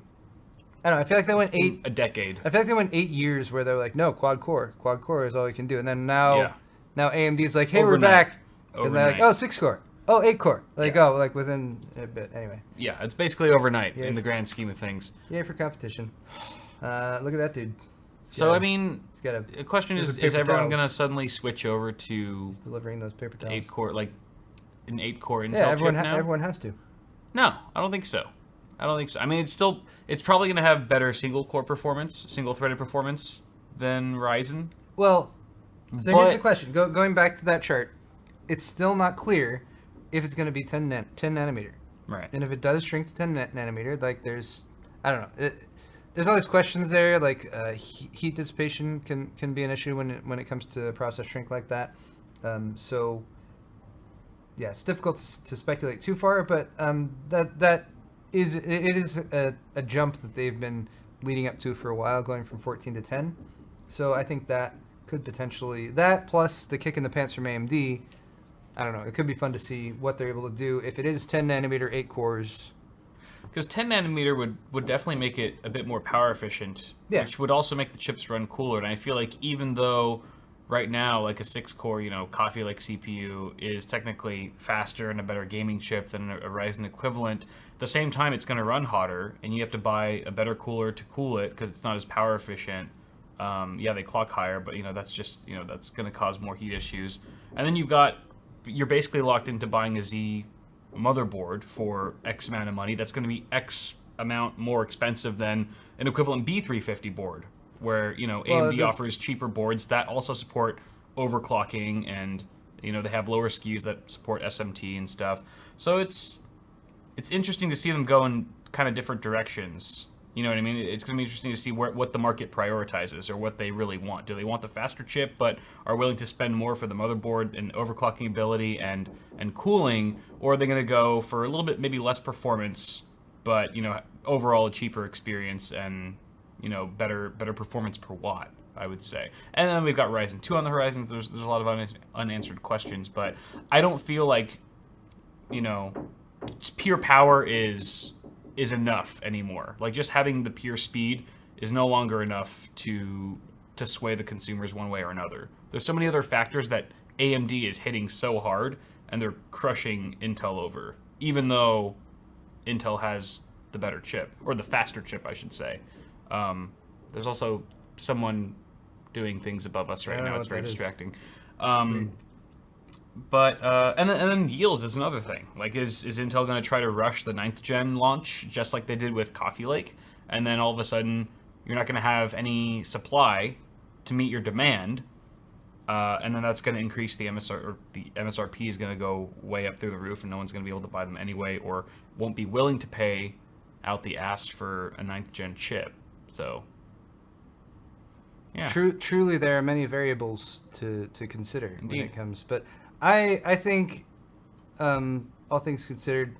I don't know. I feel like they went A decade. I feel like they went 8 years where they're like, no, quad-core. Quad-core is all we can do. And then now AMD's like, hey, we're back. And they're like, oh, 6-core. Oh, 8-core. Like, like within a bit. Anyway. Yeah, it's basically overnight in the grand scheme of things. Yay for competition. Look at that dude. I mean, the question is everyone going to suddenly switch over to... He's delivering those paper towels. 8-core, like an 8-core Intel chip now? Everyone has to. No, I don't think so. I mean, it's probably going to have better single-core performance, single-threaded performance than Ryzen. Well, so here's the question. Going back to that chart, it's still not clear if it's going to be 10 nanometer. Right. And if it does shrink to 10 nanometer, like there's, I don't know, there's all these questions there, like heat dissipation can be an issue when it comes to process shrink like that. So, yeah, it's difficult to speculate too far, but it is a jump that they've been leading up to for a while, going from 14 to 10. So I think that could potentially, that plus the kick in the pants from AMD, I don't know, it could be fun to see what they're able to do if it is 10 nanometer, 8 cores. Because 10 nanometer would definitely make it a bit more power efficient, which would also make the chips run cooler. And I feel like even though right now, like a 6-core, Coffee Lake CPU is technically faster and a better gaming chip than a Ryzen equivalent, at the same time it's going to run hotter, and you have to buy a better cooler to cool it because it's not as power efficient. They clock higher, but that's just that's going to cause more heat issues. And then you're basically locked into buying a Z motherboard for X amount of money. That's going to be X amount more expensive than an equivalent B350 board, where AMD offers cheaper boards that also support overclocking, and they have lower SKUs that support SMT and stuff. So it's interesting to see them go in kind of different directions. You know what I mean? It's going to be interesting to see what the market prioritizes or what they really want. Do they want the faster chip but are willing to spend more for the motherboard and overclocking ability and cooling, or are they going to go for a little bit maybe less performance but overall a cheaper experience and better performance per watt, I would say. And then we've got Ryzen 2 on the horizon. There's a lot of unanswered questions, but I don't feel like pure power is enough anymore. Like, just having the pure speed is no longer enough to sway the consumers one way or another. There's so many other factors that AMD is hitting so hard, and they're crushing Intel over, even though Intel has the better chip, or the faster chip, I should say. There's also someone doing things above us right now. It's very distracting. But and then yields is another thing. Like, is Intel going to try to rush the 9th gen launch just like they did with Coffee Lake, and then all of a sudden you're not going to have any supply to meet your demand, and then that's going to increase the MSRP is going to go way up through the roof, and no one's going to be able to buy them anyway, or won't be willing to pay out the ass for a 9th gen chip. So yeah, truly there are many variables to consider when it comes, but I think, all things considered,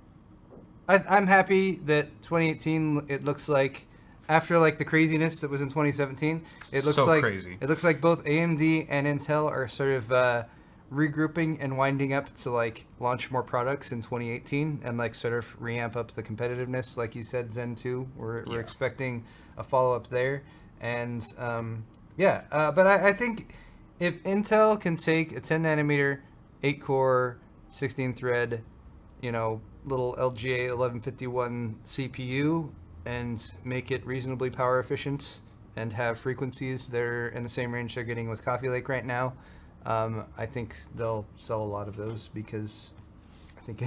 I'm happy that 2018, it looks like, after like the craziness that was in 2017, it looks crazy. It looks like both AMD and Intel are sort of regrouping and winding up to like launch more products in 2018 and like sort of reamp up the competitiveness. Like you said, Zen 2, we're expecting a follow-up there. And but I think if Intel can take a 10 nanometer 8-core, 16-thread, little LGA 1151 CPU and make it reasonably power efficient and have frequencies that are in the same range they're getting with Coffee Lake right now, I think they'll sell a lot of those, because I think,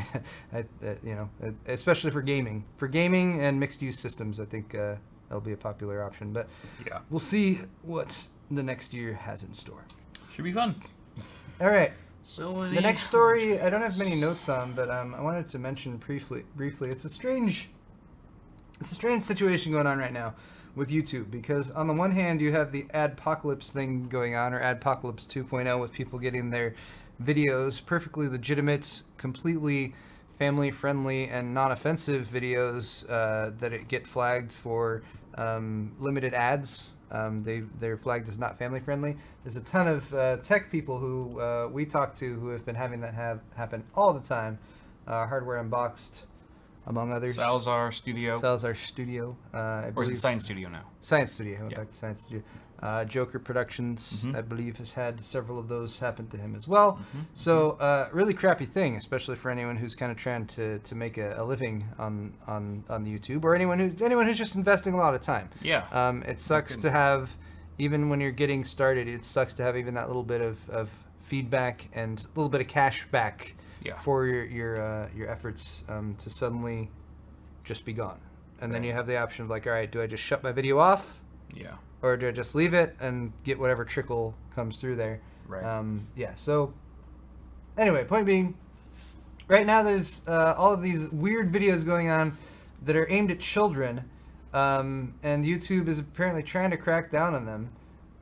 especially for gaming and mixed-use systems, I think that'll be a popular option. But yeah, we'll see what the next year has in store. Should be fun. All right. So the next story, I don't have many notes on, but I wanted to mention briefly. It's a strange situation going on right now with YouTube, because on the one hand you have the adpocalypse thing going on, or adpocalypse 2.0, with people getting their videos, perfectly legitimate, completely family friendly and non-offensive videos, that it get flagged for limited ads. They're flagged as not family friendly. There's a ton of tech people who we talk to who have been having that happen all the time. Hardware Unboxed, among others. Salazar Studio. I Or is believe. it Science Studio now? Science Studio. I went back to Science Studio. Joker Productions, Mhm. I believe, has had several of those happen to him as well. Mhm. So, really crappy thing, especially for anyone who's kind of trying to make a living on the YouTube, or anyone who's just investing a lot of time. Yeah. It sucks to have, even when you're getting started, it sucks to have even that little bit of feedback and a little bit of cash back. Yeah. For your efforts to suddenly just be gone. And then Right. you have the option of like, all right, do I just shut my video off, Yeah. or do I just leave it and get whatever trickle comes through there? Right. Yeah, so anyway, point being, right now there's all of these weird videos going on that are aimed at children, and YouTube is apparently trying to crack down on them.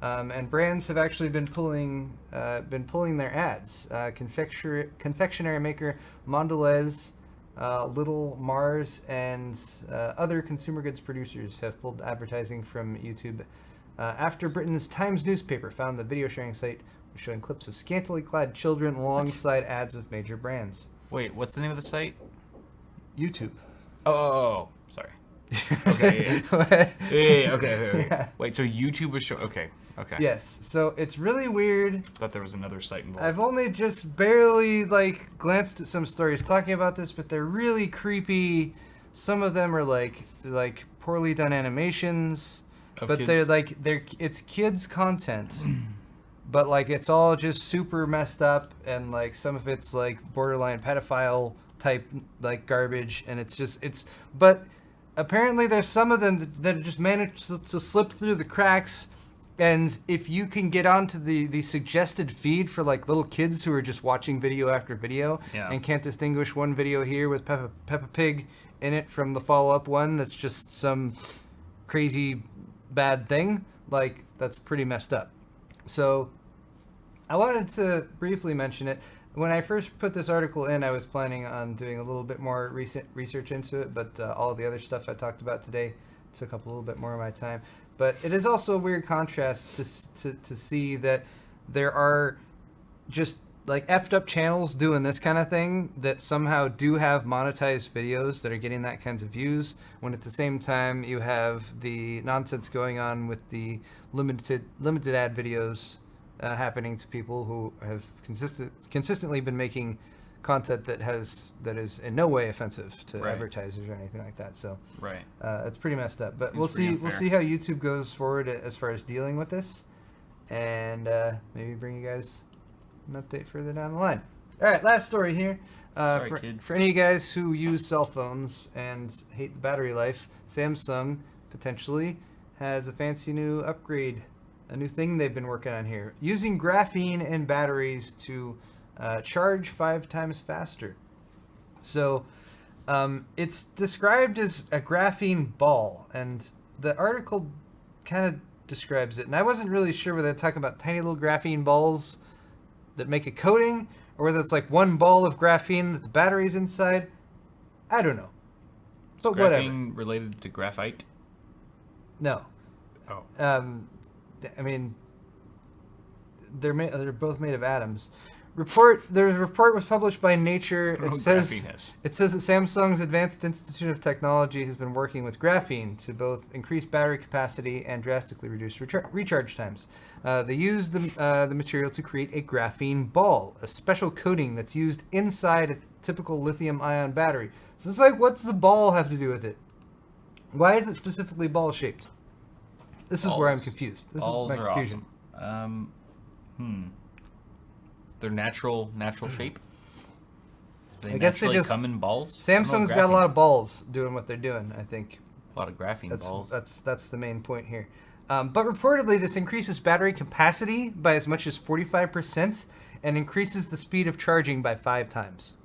And brands have actually been pulling their ads. Confectionery maker Mondelez, Little Mars, and other consumer goods producers have pulled advertising from YouTube after Britain's Times newspaper found the video sharing site was showing clips of scantily clad children alongside ads of major brands. Wait, what's the name of the site? YouTube. Oh, sorry. Okay. Yeah. Okay. Yeah. Wait, so YouTube was showing. Okay. Yes. So it's really weird. Thought there was another site involved. I've only just barely glanced at some stories talking about this, but they're really creepy. Some of them are like poorly done animations, Of but kids? it's kids content. But like it's all just super messed up, and like some of it's like borderline pedophile type like garbage, and but apparently there's some of them that just managed to slip through the cracks. And if you can get onto the suggested feed for like little kids who are just watching video after video, Yeah. and can't distinguish one video here with Peppa Pig in it from the follow-up one that's just some crazy bad thing, like that's pretty messed up. So I wanted to briefly mention it. When I first put this article in, I was planning on doing a little bit more recent research into it, but all of the other stuff I talked about today took up a little bit more of my time. But it is also a weird contrast to see that there are just like effed up channels doing this kind of thing that somehow do have monetized videos that are getting that kinds of views, when at the same time you have the nonsense going on with the limited ad videos happening to people who have consistently been making content that is in no way offensive to Right. advertisers or anything like that. So Right. it's pretty messed up. But Seems we'll pretty see unfair. how YouTube goes forward as far as dealing with this, and maybe bring you guys an update further down the line. All right, last story here. Sorry, for, kids. for any of you guys who use cell phones and hate the battery life, Samsung potentially has a fancy new upgrade, a new thing they've been working on here, using graphene in batteries to charge 5 times faster. So it's described as a graphene ball, and the article kind of describes it. And I wasn't really sure whether they're talking about tiny little graphene balls that make a coating, or whether it's like one ball of graphene that the battery's inside. I don't know. But Is whatever. graphene related to graphite? No. Oh. I mean, they're both made of atoms. The report was published by Nature. It says graphene is. that Samsung's Advanced Institute of Technology has been working with graphene to both increase battery capacity and drastically reduce recharge times. They used the material to create a graphene ball, a special coating that's used inside a typical lithium-ion battery. So it's like, what's the ball have to do with it? Why is it specifically ball-shaped? This is where I'm Balls. confused. This Balls is my are confusion. awesome. Their natural shape. Do they I guess they naturally just- come in balls. I don't know what Samsung's got a graphene lot of is. balls doing what they're doing, I think. A lot of graphene balls. That's the main point here. But reportedly, this increases battery capacity by as much as 45% and increases the speed of charging by 5 times.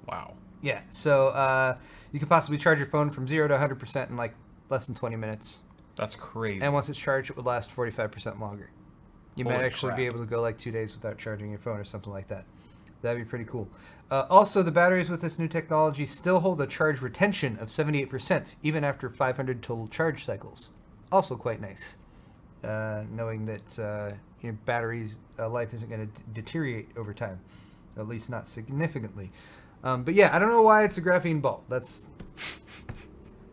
Wow. Yeah, so you could possibly charge your phone from 0 to 100% in like less than 20 minutes. That's crazy. And once it's charged, it would last 45% longer. You might Holy actually be crap. able to go like 2 days without charging your phone or something like that. That'd be pretty cool. Also, the batteries with this new technology still hold a charge retention of 78%, even after 500 total charge cycles. Also quite nice, knowing that batteries life isn't going to deteriorate over time, at least not significantly. But yeah, I don't know why it's a graphene ball. That's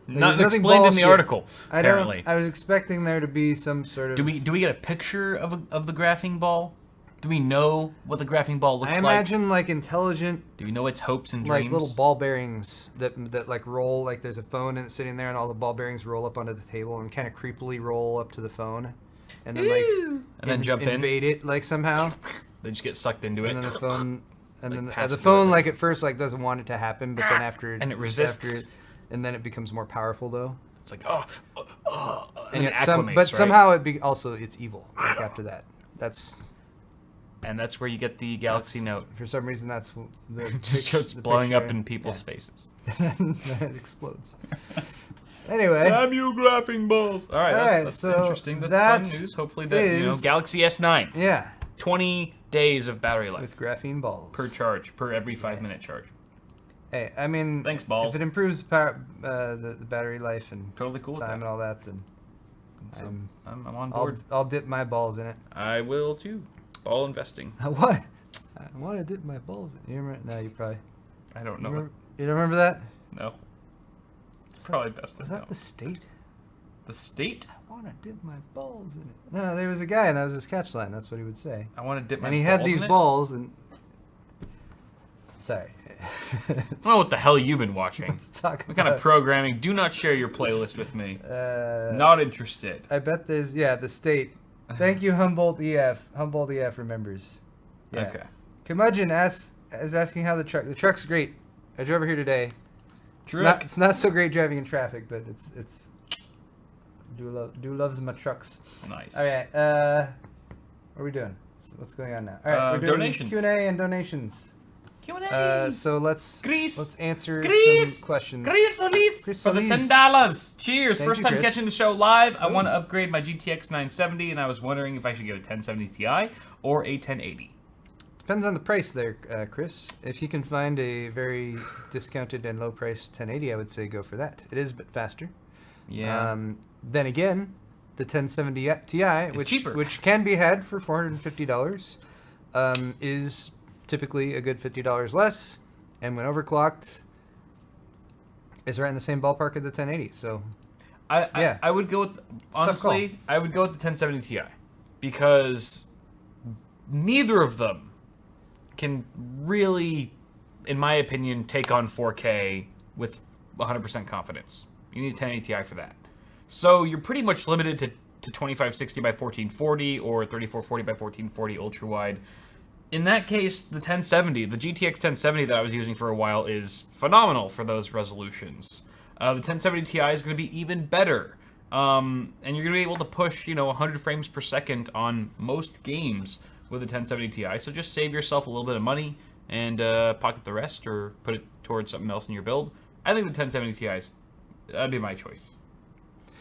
not there's nothing explained in ball the shaped. article. Apparently, I was expecting there to be some sort of. do we get a picture of the graphene ball? Do we know what the graphene ball looks I like? imagine like intelligent, Do we know its hopes and dreams? like little ball bearings that like roll. Like there's a phone and it's sitting there, and all the ball bearings roll up onto the table and kind of creepily roll up to the phone, and then then jump in. invade it like somehow, They just get sucked into it. and then the phone, and Like then pass the through phone it. like at first like doesn't want it to happen, but then after And it resists. and then it becomes more powerful though. It's like and And it yet acclimates, but right? somehow it's evil. Like after that, And that's where you get the Galaxy Note. for some reason that's the Just starts the blowing up picture. in people's Yeah. faces. And then it explodes. Anyway, Damn you, graphene balls! All right, All right, that's so interesting. That's that fun news. Hopefully, that is- Galaxy S9, yeah, 20 days of battery life with graphene balls per charge, per every 5-minute charge. Hey, I mean, Thanks, balls. if it improves the battery life and Totally cool with time and that. all that, then So, I'm on I'll board. I'll dip my balls in it. I will too. Ball investing. What? I want to dip my balls in. You remember? No, you probably. I don't know. You don't remember that? No. It's probably best. Was to that know. the state? The state? I want to dip my balls in it. No, there was a guy, and that was his catch line. That's what he would say. I want to dip my. And he had balls these in it? balls, and sorry. I don't know what the hell you've been watching. Let's talk What kind of about- programming? Do not share your playlist with me. Uh, Not interested. I bet there's the state. Thank you, Humboldt EF. Humboldt EF remembers. Yeah. Okay. Curmudgeon is asking how the truck's great. I drove over here today. Truck. It's not so great driving in traffic, but it's loves my trucks. Nice. All right. What are we doing? What's going on now? All right, we're doing donations. Q&A and donations. Q&A. So let's Chris. answer Chris. some questions. Chris Solis Chris for the Solis. $10. Cheers. Thank First you, time Chris. catching the show live. I Ooh. want to upgrade my GTX 970, and I was wondering if I should get a 1070 Ti or a 1080. Depends on the price there, Chris. If you can find a very discounted and low-priced 1080, I would say go for that. It is a bit faster. Yeah. Then again, the 1070 Ti, cheaper. which can be had for $450, is typically a good $50 less, and when overclocked, is right in the same ballpark of the 1080. So yeah. I would go with, a tough honestly, I would go with the 1070 Ti because neither of them can really, in my opinion, take on 4K with 100% confidence. You need a 1080 Ti for that. So you're pretty much limited to 2560 by 1440 or 3440 by 1440 ultra wide. In that case, the 1070, the GTX 1070 that I was using for a while is phenomenal for those resolutions. The 1070 Ti is going to be even better. And you're going to be able to push, 100 frames per second on most games with a 1070 Ti. So just save yourself a little bit of money and pocket the rest or put it towards something else in your build. I think the 1070 Ti that'd be my choice.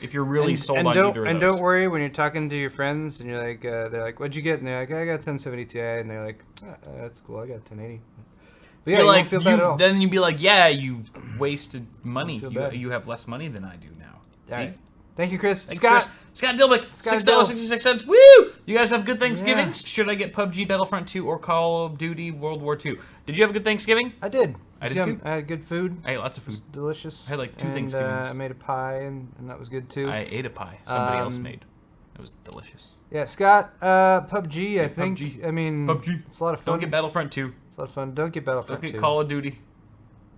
If you're really sold on either of those. And don't worry when you're talking to your friends and you're like, they're like, "What'd you get?" And they're like, "I got 1070 Ti," and they're like, "That's cool. I got 1080." But yeah, You're you like, won't feel bad at all. then you'd be like, yeah, you wasted money. feel bad. You have less money than I do now. All See? right. Thank you, Chris. Thanks, Scott. Chris. Scott Dilbeck, Scott $6.66. Woo! You guys have good Thanksgivings? Yeah. Should I get PUBG Battlefront 2 or Call of Duty World War 2? Did you have a good Thanksgiving? I did. I did Yum. too. I had good food. I ate lots of food. Delicious. I had like 2 and, Thanksgivings. I made a pie, and that was good too. I ate a pie somebody else Um, made. It was delicious. Yeah, Scott. PUBG. I think. PUBG. I mean, PUBG. it's a lot of fun. Don't get Battlefront 2. It's a lot of fun. Don't get Battlefront Don't get 2. Call of Duty.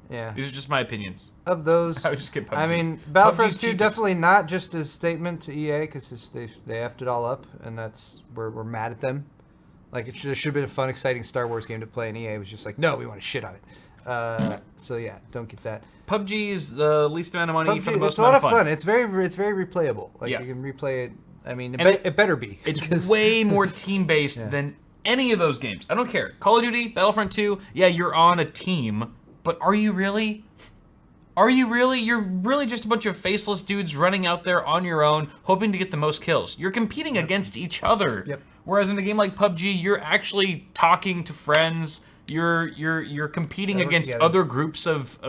Yeah. These are just my opinions. Of those, I would just get PUBG. I mean, Battlefront PUBG's 2 cheapest. definitely not just a statement to EA because they effed it all up, and that's we're mad at them. Like there should have been a fun, exciting Star Wars game to play, and EA was just like, no, we want to shit on it. So yeah, don't get that. PUBG is the least amount of money for the PUBG, most it's a lot amount of fun. It's very replayable. Like Yeah. you can replay it. I mean, And it better be. It's because- way more team-based Yeah. than any of those games. I don't care. Call of Duty, Battlefront 2, yeah, you're on a team, but are you really? Are you really? You're really just a bunch of faceless dudes running out there on your own, hoping to get the most kills. You're competing against each other. Yep. Whereas in a game like PUBG, you're actually talking to friends. You're competing against other groups of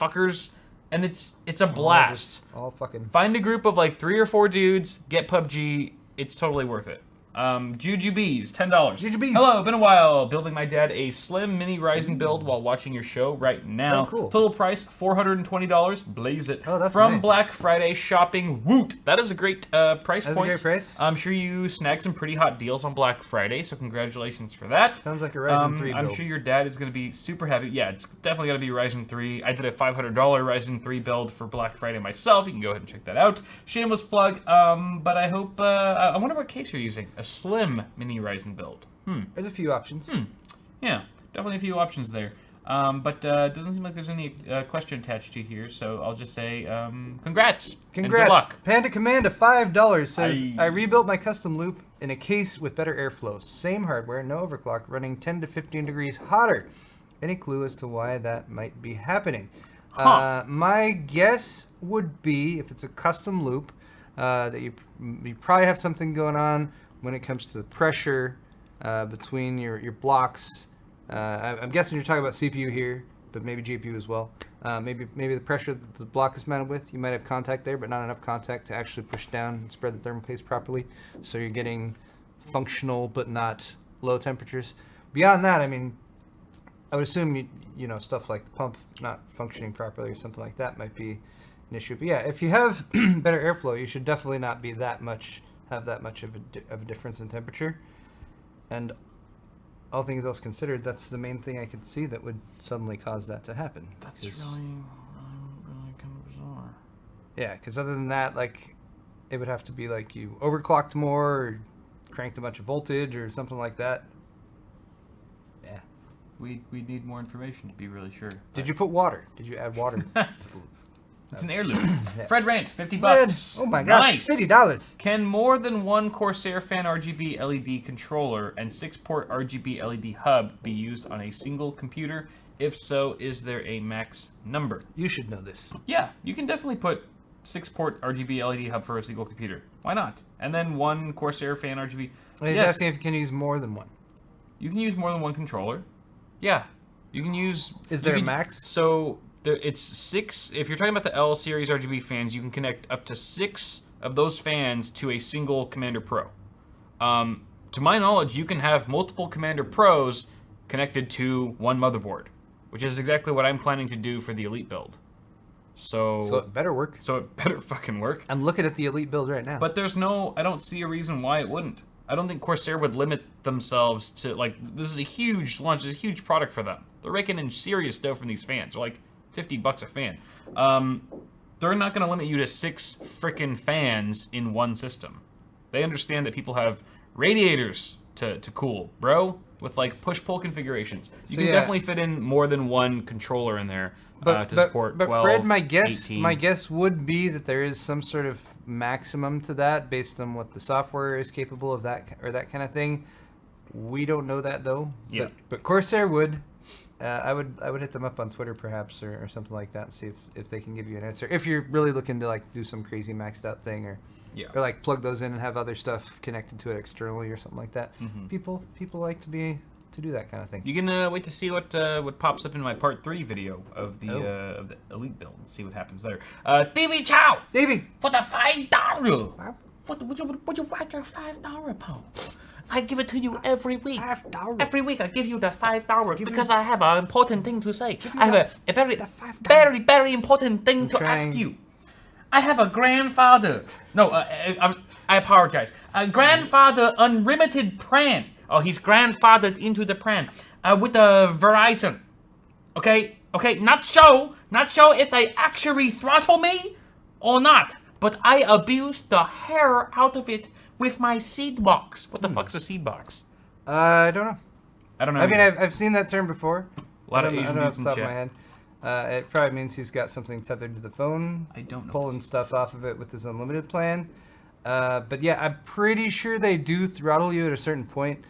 fuckers, and it's a blast. All fucking. Find a group of like 3 or 4 dudes, get PUBG. It's totally worth it. Jujubes, $10. Jujubes. Hello, been a while. Building my dad a slim mini Ryzen build while watching your show right now. Oh, cool. Total price $420. Blaze it. Oh, that's from nice. Black Friday shopping. Woot! That is a great price point. That's a great price. I'm sure you snagged some pretty hot deals on Black Friday, so congratulations for that. Sounds like a Ryzen 3 build. I'm sure your dad is going to be super happy. Yeah, it's definitely going to be Ryzen 3. I did a $500 Ryzen 3 build for Black Friday myself. You can go ahead and check that out. Shameless plug. But I hope. I wonder what case you're using. A slim mini Ryzen build. There's a few options. Yeah, definitely a few options there. But doesn't seem like there's any question attached to here, so I'll just say congrats. Congrats. And good luck. Panda Commanda, $5 says, I rebuilt my custom loop in a case with better airflow. Same hardware, no overclock, running 10 to 15 degrees hotter. Any clue as to why that might be happening? My guess would be, if it's a custom loop, that you probably have something going on when it comes to the pressure between your blocks. I'm guessing you're talking about CPU here, but maybe GPU as well. Maybe the pressure that the block is mounted with, you might have contact there, but not enough contact to actually push down and spread the thermal paste properly. So you're getting functional but not low temperatures. Beyond that, I mean, I would assume you know stuff like the pump not functioning properly or something like that might be an issue. But yeah, if you have better airflow, you should definitely not be have that much of a difference in temperature. And all things else considered, that's the main thing I could see that would suddenly cause that to happen. That's really kind of bizarre. Yeah, because other than that, like, it would have to be like you overclocked more or cranked a bunch of voltage or something like that. Yeah. We need more information to be really sure. Did you put water? Did you add water? It's an heirloom. Fred Rant, $50. Fred, oh my gosh, nice. $50. Can more than one Corsair fan RGB LED controller and 6-port RGB LED hub be used on a single computer? If so, is there a max number? You should know this. Yeah, you can definitely put 6-port RGB LED hub for a single computer. Why not? And then one Corsair fan RGB. He's asking if you can use more than one. You can use more than one controller. Yeah, you can use. Is there a max? So it's 6. If you're talking about the L series RGB fans, you can connect up to 6 of those fans to a single Commander Pro. To my knowledge, you can have multiple Commander Pros connected to one motherboard, which is exactly what I'm planning to do for the Elite build. So it better work. So it better fucking work. I'm looking at the Elite build right now. But I don't see a reason why it wouldn't. I don't think Corsair would limit themselves to, like, this is a huge launch, this is a huge product for them. They're raking in serious dough from these fans. They're like $50 a fan. They're not going to limit you to 6 freaking fans in one system. They understand that people have radiators to cool, bro, with like push-pull configurations. You can definitely fit in more than one controller in there to support 12, But Fred, my 18. guess would be that there is some sort of maximum to that based on what the software is capable of, that kind of thing. We don't know that though. Yeah. But Corsair would. I would hit them up on Twitter perhaps or something like that and see if they can give you an answer. If you're really looking to like do some crazy maxed out thing or like plug those in and have other stuff connected to it externally or something like that. Mm-hmm. People like to do that kind of thing. You can wait to see what pops up in my part 3 video of the Elite build and see what happens there. Davey Chow! Davey! For the $5! Would you like your $5 pound? I give it to you every week. $5. Every week I give you the $5 because I have an important thing to say. I have a very, very important thing to ask you. I have a grandfather. No, I apologize. A grandfather unlimited plan. Oh, he's grandfathered into the plan with the Verizon. Okay, not sure if they actually throttle me or not, but I abused the hair out of it with my seed box. What the fuck's a seed box? I don't know. I mean, I've seen that term before. A lot of Asian dudes in off the top chat. of my head. It probably means he's got something tethered to the phone. I don't know. Pulling stuff off of it with his unlimited plan. But yeah, I'm pretty sure they do throttle you at a certain point.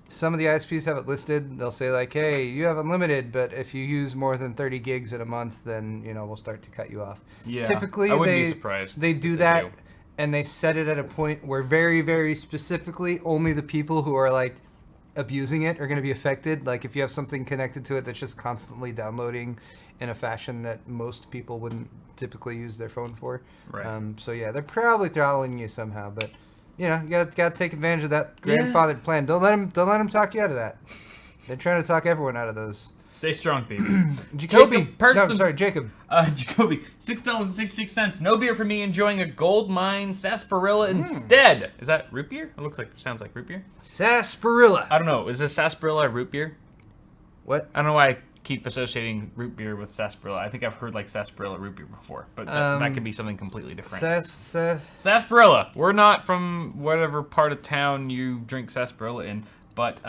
some of the ISPs have it listed. They'll say like, hey, you have unlimited, but if you use more than 30 gigs in a month, then, we'll start to cut you off. Yeah. Typically, I wouldn't be surprised they do if that, do. And they set it at a point where very, very specifically only the people who are like abusing it are going to be affected. Like if you have something connected to it that's just constantly downloading in a fashion that most people wouldn't typically use their phone for. Right. So yeah, they're probably throttling you somehow, but you gotta take advantage of that grandfathered plan. Don't let them talk you out of that. They're trying to talk everyone out of those. Stay strong, baby. Jacoby. Jacob. Jacoby. $6.66. No beer for me. Enjoying a gold mine sarsaparilla instead. Is that root beer? Sounds like root beer. Sarsaparilla. I don't know. Is this sarsaparilla root beer? What? I don't know why I keep associating root beer with sarsaparilla. I think I've heard like sarsaparilla root beer before, but that could be something completely different. Sarsaparilla. We're not from whatever part of town you drink sarsaparilla in. But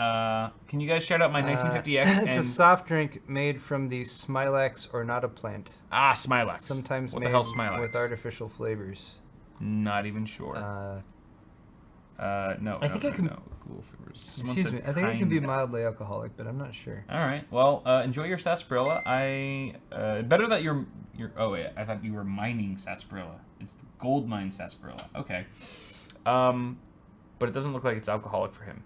can you guys shout out my 1950X? It's a soft drink made from the Smilax ornata plant. Ah, Smilax. Sometimes what made the hell's Smilax? With artificial flavors. Not even sure. No. I think I can. Cool excuse me. I think it can be mildly alcoholic, but I'm not sure. All right. Well, enjoy your sarsaparilla. Better that you're. Oh wait, I thought you were mining sarsaparilla. It's the gold mine sarsaparilla. Okay. But it doesn't look like it's alcoholic for him.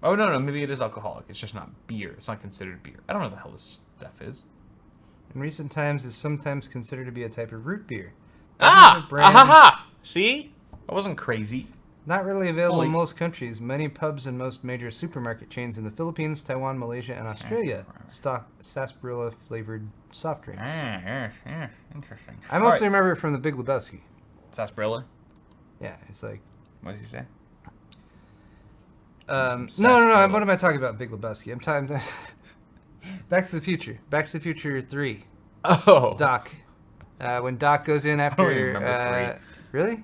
Oh, no, maybe it is alcoholic. It's just not beer. It's not considered beer. I don't know what the hell this stuff is. In recent times, it's sometimes considered to be a type of root beer. See? I wasn't crazy. Not really available in most countries. Many pubs and most major supermarket chains in the Philippines, Taiwan, Malaysia, and Australia stock sarsaparilla-flavored soft drinks. Interesting. I mostly remember it from The Big Lebowski. Sarsaparilla? Yeah, it's like... What did he say? No. What am I talking about? Big Lebowski. I'm talking. Back to the Future. Back to the Future 3. Oh. Doc. When Doc goes in after. I don't even remember 3. Really?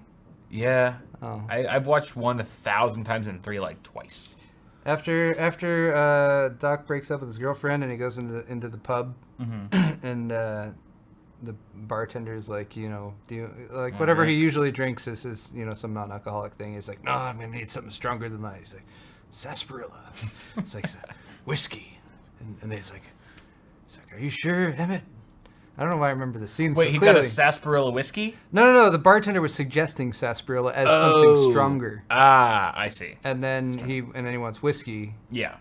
Yeah. Oh. I've watched 1 1,000 times and 3 like twice. After Doc breaks up with his girlfriend and he goes into the pub, and the bartender is like, do you like whatever he usually drinks is some non-alcoholic thing. He's like, no, I'm gonna need something stronger than that. He's like, sarsaparilla. It's like whiskey, and he's like, are you sure, Emmett? I don't know why I remember the scene. Wait, so he clearly. got a sarsaparilla whiskey? No. The bartender was suggesting sarsaparilla as something stronger. Ah, I see. And then he wants whiskey. Yeah.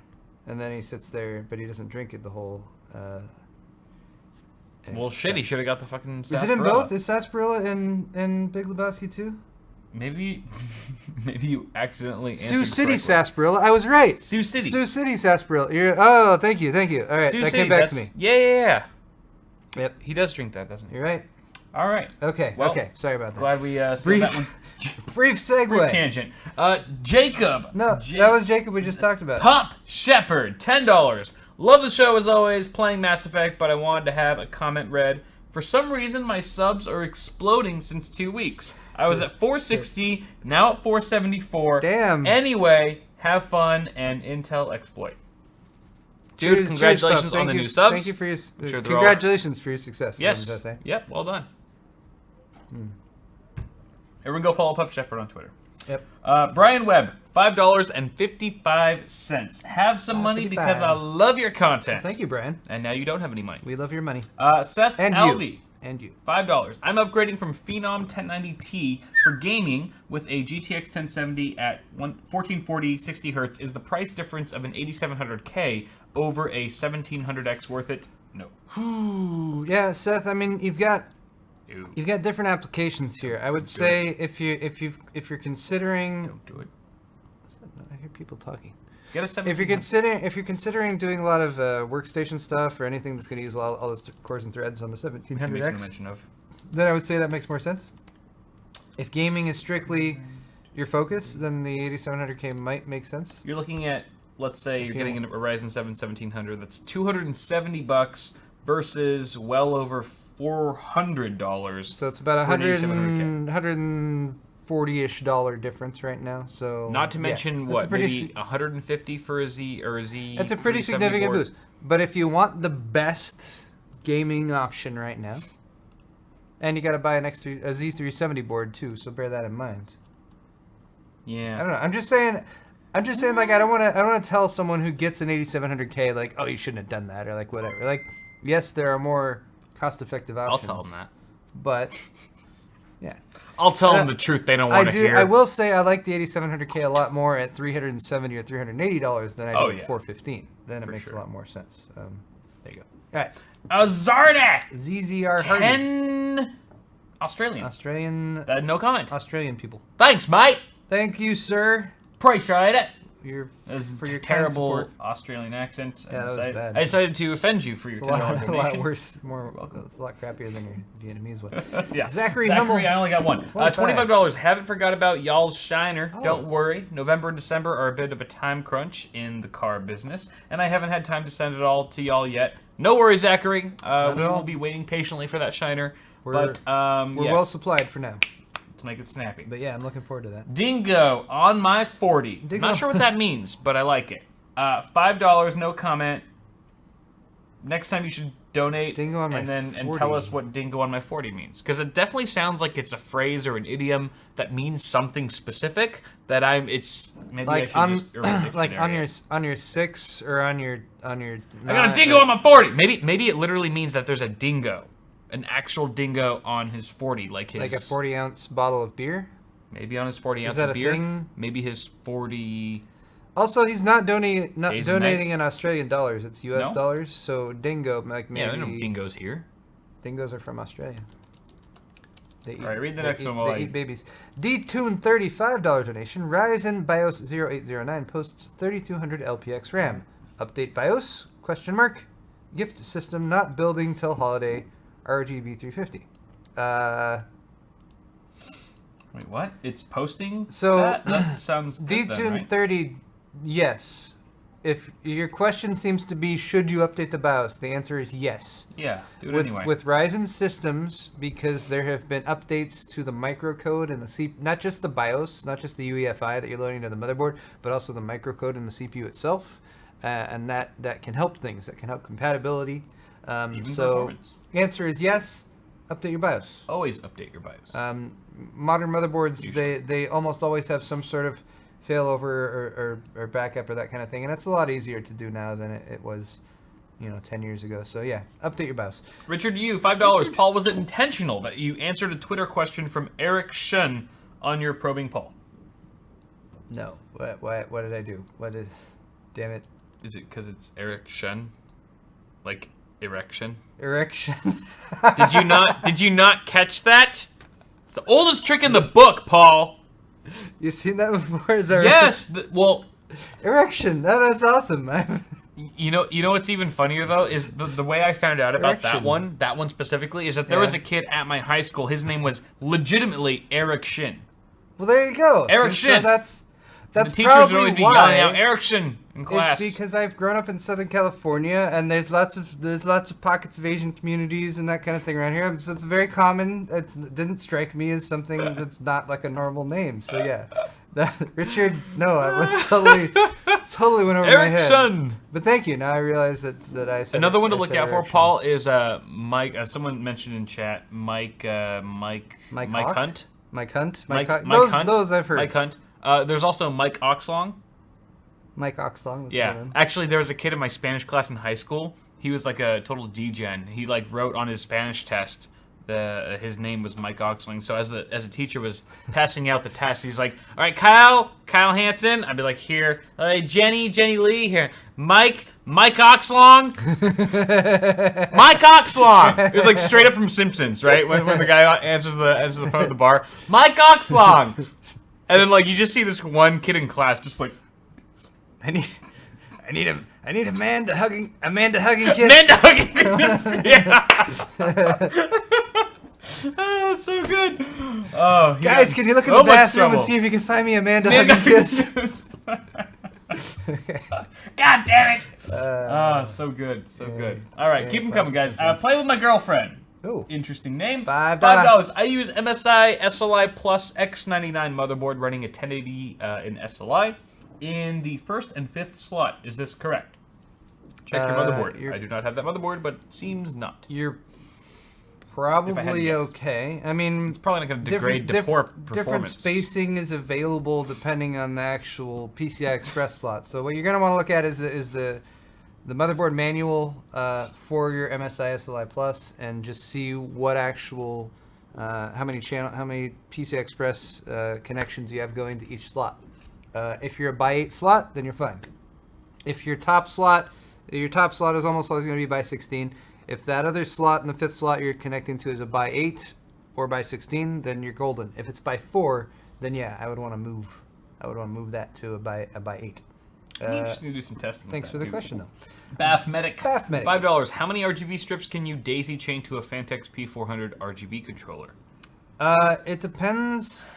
And then he sits there, but he doesn't drink it the whole. Well, shit, he should have got the fucking sarsaparilla. Is it in both? Is sarsaparilla in Big Lebowski too? Maybe you accidentally answered Sioux City correctly. sarsaparilla. I was right. Sioux City. Sioux City sarsaparilla. Thank you. All right, Sioux that City, came back to me. Yeah. Yep. He does drink that, doesn't he? You're right. All right. Okay. Well, okay. Sorry about that. Glad we brief that one. brief segue. Brief tangent. Jacob. No, that was Jacob we just talked about. Pop Shepherd, $10. Love the show as always. Playing Mass Effect, but I wanted to have a comment read. For some reason, my subs are exploding since 2 weeks. I was at 460, now at 474. Damn. Anyway, have fun and Intel exploit. Dude, congratulations on the new subs. Thank you for your sure congratulations for your success. Yes. Yep. Well done. Everyone, go follow Pup Shepherd on Twitter. Yep. Brian Webb, $5.55. Have some money because I love your content. Thank you, Brian. And now you don't have any money. We love your money. Seth and Alvey. And you. $5. I'm upgrading from Phenom 1090T for gaming with a GTX 1070 at 1440 60 Hz. Is the price difference of an 8700K over a 1700X worth it? No. Yeah, Seth. I mean, you've got different applications here. I would say if you're considering. Don't do it. I hear people talking. Get a 1700. If you're considering doing a lot of workstation stuff or anything that's going to use all those cores and threads on the 1700X, then I would say that makes more sense. If gaming is strictly your focus, then the 8700K might make sense. You're looking at, let's say, you're getting a Ryzen 7 1700. That's $270 versus well over $400. So it's about $140-ish difference right now. So not to mention maybe 150 for a Z or a Z. That's a pretty significant boost. But if you want the best gaming option right now, and you got to buy a Z370 board too, so bear that in mind. Yeah. I don't know. I'm just saying, I'm just saying, like, I don't want to tell someone who gets an 8700K, like, oh, you shouldn't have done that, or like whatever. Like, yes, there are more cost-effective options. I'll tell them that. But, yeah. I'll tell them the truth they don't want to hear. I will say I like the 8700K a lot more at $370 or $380 than I do at $415. Then it makes a lot more sense. There you go. All right. Zardak! ZZR 10 Australian. No comment. Australian people. Thanks, mate. Thank you, sir. Appreciate it. For your terrible Australian accent. Yeah, that was bad. I decided to offend you for your $10 donation. A lot worse. It's a lot crappier than your Vietnamese one. Yeah. Zachary Hummel. I only got one. $25. Haven't forgot about y'all's shiner. Oh. Don't worry. November and December are a bit of a time crunch in the car business, and I haven't had time to send it all to y'all yet. No worries, Zachary. We will be waiting patiently for that shiner. We're well supplied for now. To make it snappy. But yeah, I'm looking forward to that. Dingo on my 40. Not sure what that means, but I like it. $5, no comment. Next time you should donate Dingo on my 40. And tell us what Dingo on my 40 means. Because it definitely sounds like it's a phrase or an idiom that means something specific that maybe like I should just like on your 6 or on your I got a dingo on my 40. Maybe it literally means that there's a dingo. An actual dingo on his 40, like a 40-ounce bottle of beer. Maybe on his 40 ounce Is that of beer. A thing? Maybe his 40. Also, he's not donating in Australian dollars. It's U.S. dollars. So dingo, like maybe. Yeah, there are no dingoes here. Dingoes are from Australia. All right, read the next one. They eat babies. D-Tune $35 donation. Ryzen BIOS 0809 posts 3200 LPX RAM. Update BIOS? ? Gift system not building till holiday. RGB 350. Wait, what? It's posting? So that sounds good D-Tune right? 30, yes. If your question seems to be, should you update the BIOS? The answer is yes. Yeah, do it anyway. With Ryzen systems, because there have been updates to the microcode and the not just the BIOS, not just the UEFI that you're loading to the motherboard, but also the microcode in the CPU itself, and that can help things. That can help compatibility. Even performance. Answer is yes. Update your BIOS. Always update your BIOS. Modern motherboards, they almost always have some sort of failover or backup or that kind of thing, and it's a lot easier to do now than it was, 10 years ago. So yeah, update your BIOS. Richard, you $5. Paul, was it intentional that you answered a Twitter question from Eric Shun on your probing poll? No. What did I do? What is? Damn it. Is it because it's Eric Shun? Like erection? Erection. Did you not catch that? It's the oldest trick in the book, Paul. You've seen that before? Is that yes. Well, erection. That's awesome. You know what's even funnier though is the way I found out about erection. that one specifically is that there was a kid at my high school. His name was legitimately Eric Shin. Well, there you go. Eric Shin. So that's the teachers probably would always be why. yelling out Eric Shin in class. It's because I've grown up in Southern California, and there's lots of pockets of Asian communities and that kind of thing around here. So it's very common. It didn't strike me as something that's not like a normal name. So yeah, Richard. No, I was totally went over my head. Eric Shin. But thank you. Now I realize that I said. Another one to look out for, Paul, is Mike. Someone mentioned in chat, Mike Hunt. Mike Hunt. Those I've heard. Mike Hunt. There's also Mike Oxlong. Mike Oxlong. That's yeah, actually, there was a kid in my Spanish class in high school. He was like a total degen. He wrote on his Spanish test. His name was Mike Oxling. So as a teacher was passing out the test, he's like, "All right, Kyle Hansen." I'd be like, "Here, Jenny Lee here, Mike Oxlong, Mike Oxlong." It was like straight up from Simpsons, right? When the guy answers the phone at the bar, Mike Oxlong, and then you just see this one kid in class just like. I need a man to hugging kiss. Man to hugging kiss. Yeah. Oh, that's so good. Oh, guys, can you look in the bathroom and see if you can find me a man to hugging kiss? God damn it. So good. So good. All right, keep them coming, guys. Play with my girlfriend. Oh. Interesting name. $5. I use MSI SLI Plus X99 motherboard running a 1080 in SLI. In the 1st and 5th slot. Is this correct? Check your motherboard. I do not have that motherboard, but seems not. You're probably okay. I mean, it's probably not going to degrade performance. Different spacing is available depending on the actual PCI Express slot. So what you're going to want to look at is the motherboard manual for your MSI SLI Plus, and just see what actual how many PCI Express connections you have going to each slot. If you're a by 8 slot, then you're fine. If your top slot is almost always going to be by 16. If that other slot in the 5th slot you're connecting to is a by 8 or by 16, then you're golden. If it's by 4, then yeah, I would want to move. That to a by 8. Interesting to do some testing. Thanks for the question, though. Bathmedic. $5. How many RGB strips can you daisy chain to a Fantex P400 RGB controller? It depends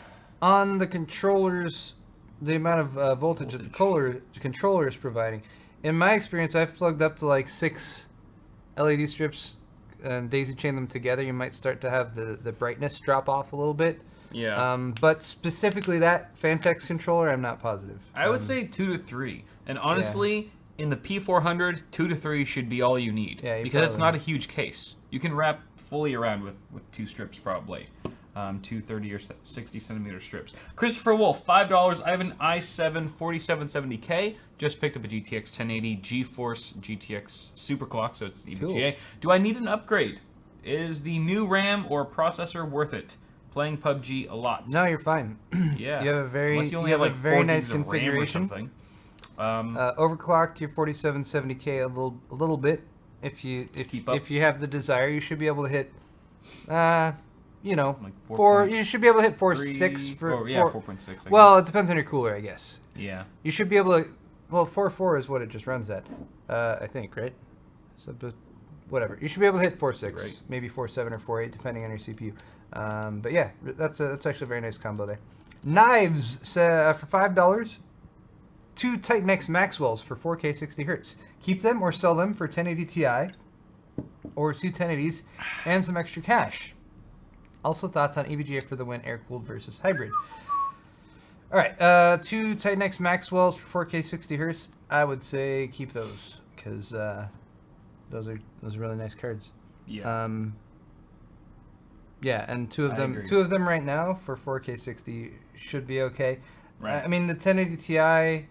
on the controller's, the amount of voltage that the controller is providing. In my experience, I've plugged up to like 6 LED strips and daisy chain them together. You might start to have the brightness drop off a little bit. Yeah. But specifically that Fantex controller, I'm not positive. I would say 2 to 3. And honestly, in the P400, 2 to 3 should be all you need. Yeah, because it's not a huge case. You can wrap fully around with 2 strips probably. 2 30 or 60 centimeter strips. Christopher Wolf, $5. I have an i7 4770K. Just picked up a GTX 1080 GeForce GTX Superclock, so it's EVGA. Cool. Do I need an upgrade? Is the new RAM or processor worth it? Playing PUBG a lot. No, you're fine. Yeah. You have a very, like very nice configuration. Overclock your 4770K a little bit. If you have the desire, you should be able to hit. Like 4. You should be able to hit 4.6 for 4.6. Well, it depends on your cooler, I guess. Yeah. You should be able to. Well, 4.4 is what it just runs at, I think, right? So, but whatever. You should be able to hit 4.6, right. Maybe 4.7 or 4.8, depending on your CPU. But yeah, that's actually a very nice combo there. Knives for $5. 2 Titan X Maxwells for 4K 60 Hz. Keep them or sell them for 1080 Ti, or 2 1080s, and some extra cash. Also, thoughts on EVGA for the win, air-cooled versus hybrid. All right, 2 Titan X Maxwells for 4K 60 Hz. I would say keep those, because those are really nice cards. Yeah. Yeah, and two of them right now for 4K 60 should be okay. Right. I mean, the 1080 Ti,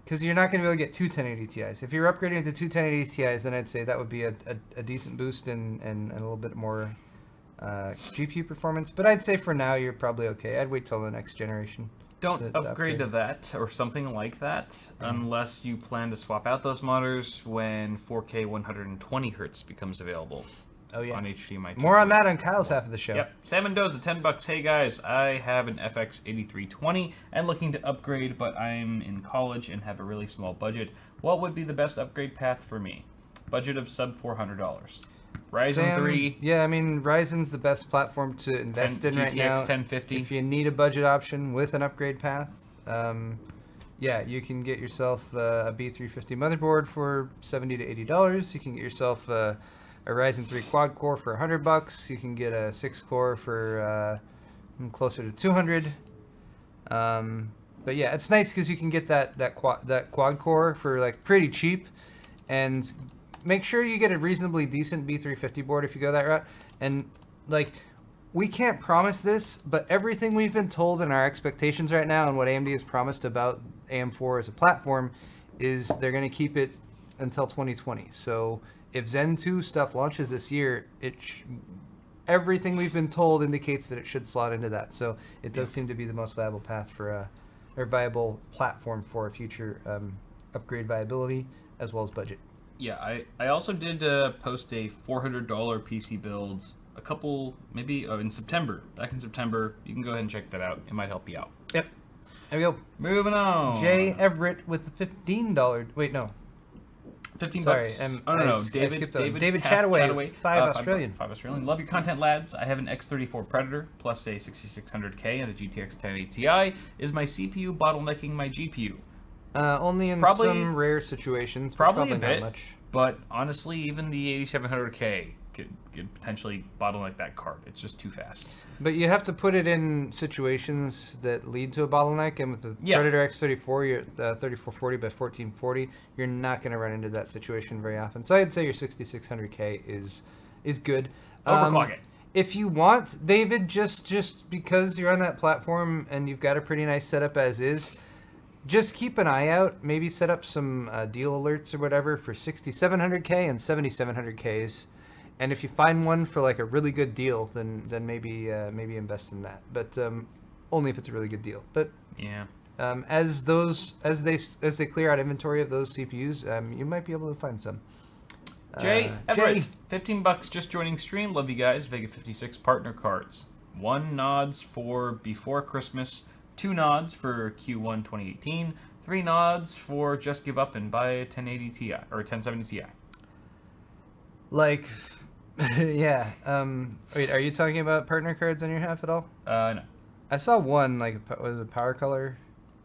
because you're not going to be able to get 2 1080 Ti's. If you're upgrading to 2 1080 Ti's, then I'd say that would be a decent boost and a little bit more GPU performance. But I'd say for now, you're probably okay. I'd wait till the next generation. Don't upgrade to that or something like that unless you plan to swap out those monitors when 4K 120 Hz becomes available. Oh yeah. On HDMI. More on that on Kyle's half of the show. Yep. Sam Mendoza, $10. Hey guys, I have an FX 8320 and looking to upgrade, but I'm in college and have a really small budget. What would be the best upgrade path for me? Budget of sub $400. Ryzen 3. Yeah, I mean, Ryzen's the best platform to invest in right now. GTX 1050. If you need a budget option with an upgrade path, yeah, you can get yourself a B350 motherboard for $70 to $80. You can get yourself a Ryzen 3 quad core for $100. You can get a 6 core for closer to $200. But yeah, it's nice because you can get that quad core for like pretty cheap, and make sure you get a reasonably decent B350 board if you go that route. And like, we can't promise this, but everything we've been told and our expectations right now and what AMD has promised about AM4 as a platform is they're going to keep it until 2020. So if Zen 2 stuff launches this year, everything we've been told indicates that it should slot into that. So it does seem to be the most viable path for or viable platform for a future upgrade viability as well as budget. Yeah, I also did post a $400 PC build a couple, maybe in September. Back in September. You can go ahead and check that out. It might help you out. Yep. There we go. Moving on. Jay Everett with the $15. Wait, no. 15 Sorry, bucks. No. David Chataway, 5 Australian. 5 Australian. Love your content, lads. I have an X34 Predator plus a 6600K and a GTX 1080 Ti. Is my CPU bottlenecking my GPU? Only in some rare situations. Probably a bit, not much. But honestly, even the 8700K could potentially bottleneck that card. It's just too fast. But you have to put it in situations that lead to a bottleneck, and with the Predator X34, you're 3440 by 1440, you're not going to run into that situation very often. So I'd say your 6600K is is good. Overclock it. If you want, David, just because you're on that platform and you've got a pretty nice setup as is, just keep an eye out. Maybe set up some deal alerts or whatever for 6700K and 7700Ks. And if you find one for like a really good deal, then maybe invest in that. But only if it's a really good deal. But yeah, as they clear out inventory of those CPUs, you might be able to find some. Jay Everett, $15 just joining stream. Love you guys. Vega 56 partner cards. 1 nods for before Christmas, 2 nods for Q1 2018, 3 nods for just give up and buy a 1080 Ti or 1070 Ti. Like, yeah. Wait, are you talking about partner cards on your half at all? No. I saw one, like, was it Power Color?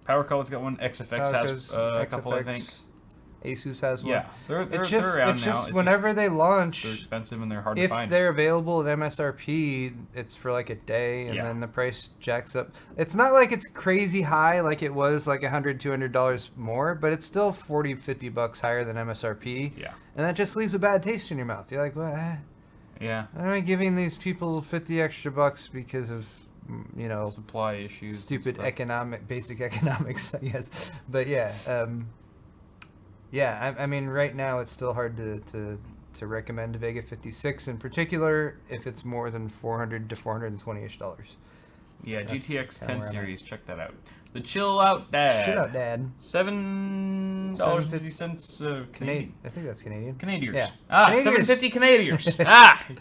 Power Color's got one. XFX has a couple, I think. Asus has one. Yeah, they're around it's just now. whenever they launch, they're expensive and they're hard to find. If they're available at MSRP, it's for like a day, and then the price jacks up. It's not like it's crazy high like it was like $100, $200 more, but it's still $40, $50 higher than MSRP. Yeah. And that just leaves a bad taste in your mouth. You're like, what? Yeah. Why am I giving these people 50 extra bucks because of, you know, supply issues, stupid basic economics, I guess. But yeah, yeah. I mean, right now it's still hard to recommend Vega 56 in particular if it's more than $400 to $420-ish. Yeah, that's GTX 10 series. Check that out. The Chill Out Dad. Chill Out Dad. $7.50 Canadian. I think that's Canadian. Canadians. Yeah. $7.50 Canadians. You're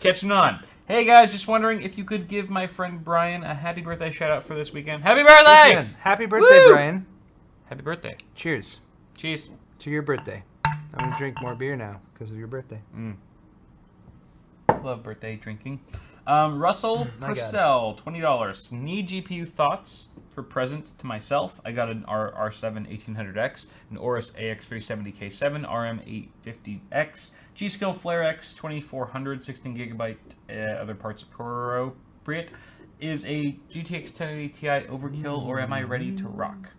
catching on. Hey guys, just wondering if you could give my friend Brian a happy birthday shout out for this weekend. Happy birthday! Happy birthday, Woo! Brian. Happy birthday. Cheers. Cheers. To your birthday. I'm going to drink more beer now because of your birthday. Love birthday drinking. Russell Purcell, $20. Need GPU thoughts for present to myself. I got an R7 1800X, an Aorus AX370K7, RM850X, G-Skill Flare X 2400, 16GB, other parts appropriate. Is a GTX 1080 Ti overkill, or am I ready to rock?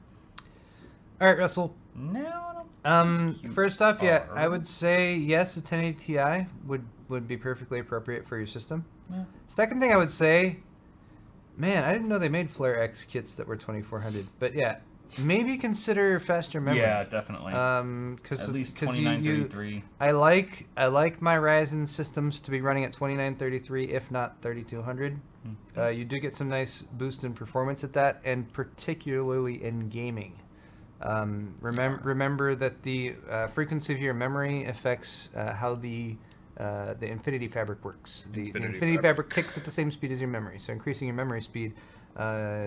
All right, Russell. No, first off, yeah, I would say yes, a 1080 Ti would be perfectly appropriate for your system. Yeah. Second thing I would say, man, I didn't know they made Flare X kits that were 2400, but yeah, maybe consider faster memory. Yeah, definitely. Because at least 2933. I like my Ryzen systems to be running at 2933, if not 3200. You do get some nice boost in performance at that, and particularly in gaming. Remember that the frequency of your memory affects how the Infinity Fabric works. The Infinity Fabric ticks at the same speed as your memory, so increasing your memory speed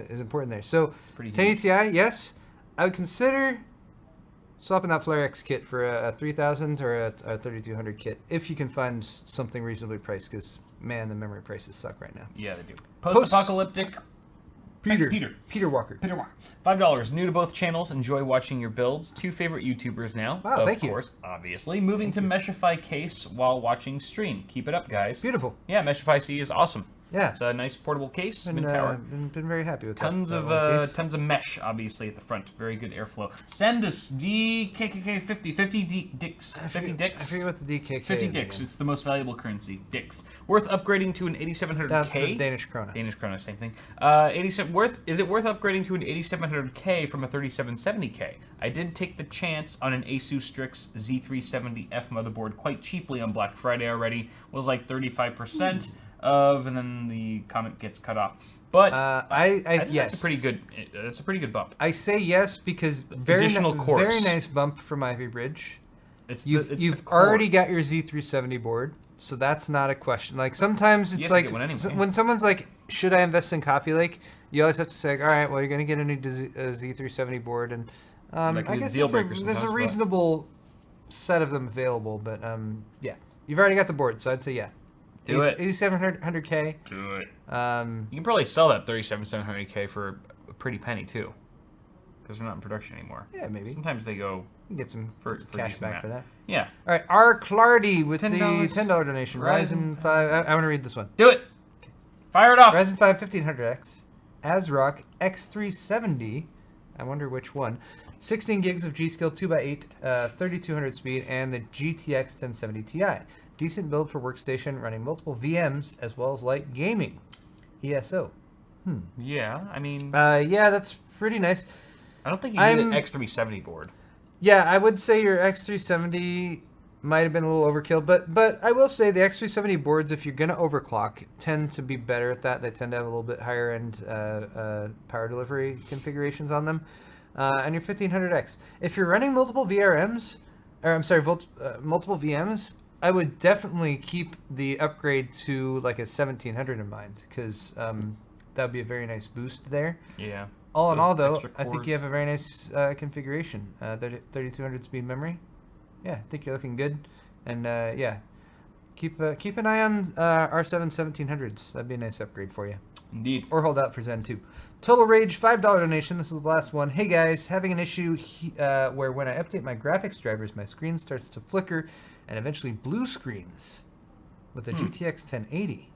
is important there. So 1080 Ti, yes, I would consider swapping that Flare X kit for a 3000 or a 3200 kit if you can find something reasonably priced, because man, the memory prices suck right now. Yeah, they do. Post-apocalyptic. Peter Walker. $5. New to both channels. Enjoy watching your builds. 2 favorite YouTubers now. Wow, thank you. Of course, obviously. Moving to Meshify case while watching stream. Keep it up, guys. Beautiful. Yeah, Meshify C is awesome. Yeah. It's a nice portable case. Been very happy with tons that. Tons of mesh, obviously, at the front. Very good airflow. Send us DKKK 50 dicks. 50 dicks. I forget what the DKK 50 is dicks. again. It's the most valuable currency. Dicks. Worth upgrading to an 8700K. That's the Danish krona. Danish krona, same thing. Is it worth upgrading to an 8700K from a 3770K? I did take the chance on an Asus Strix Z370F motherboard quite cheaply on Black Friday already. Was like 35%. And then the comment gets cut off. But I think yes, that's a pretty good. That's a pretty good bump. I say yes because very nice bump from Ivy Bridge. You've already got your Z370 board, so that's not a question. Like sometimes it's like when someone's like, "Should I invest in Coffee Lake?" You always have to say, "All right, well, you're going to get a new Z370 board," and I guess there's a reasonable set of them available. But yeah, you've already got the board, so I'd say yeah. Do it. 8700K. Do it. You can probably sell that 37700K for a pretty penny too, because they're not in production anymore. Yeah, maybe. Sometimes they go. You can get some for cash back for that. Yeah. All right, R. Clardy with $10. the $10 donation. Ryzen 5. I want to read this one. Do it. Fire it off. Ryzen 5 1500X, ASRock X370. I wonder which one. 16 gigs of G-Skill 2x8, 3200 speed, and the GTX 1070 Ti. Decent build for workstation, running multiple VMs as well as light gaming. ESO. Yeah, I mean... yeah, that's pretty nice. I don't think you need an X370 board. Yeah, I would say your X370 might have been a little overkill, but I will say the X370 boards, if you're going to overclock, tend to be better at that. They tend to have a little bit higher end power delivery configurations on them. And your 1500X. If you're running multiple VRMs, or I'm sorry, multiple VMs, I would definitely keep the upgrade to like a 1700 in mind, because that would be a very nice boost there. Yeah. All in all, though, I think you have a very nice configuration. 3200 speed memory. Yeah, I think you're looking good. And yeah, keep an eye on R7 1700s. That'd be a nice upgrade for you. Indeed. Or hold out for Zen 2. Total Rage, $5 donation. This is the last one. Hey guys, having an issue where when I update my graphics drivers, my screen starts to flicker and eventually blue screens with the GTX 1080.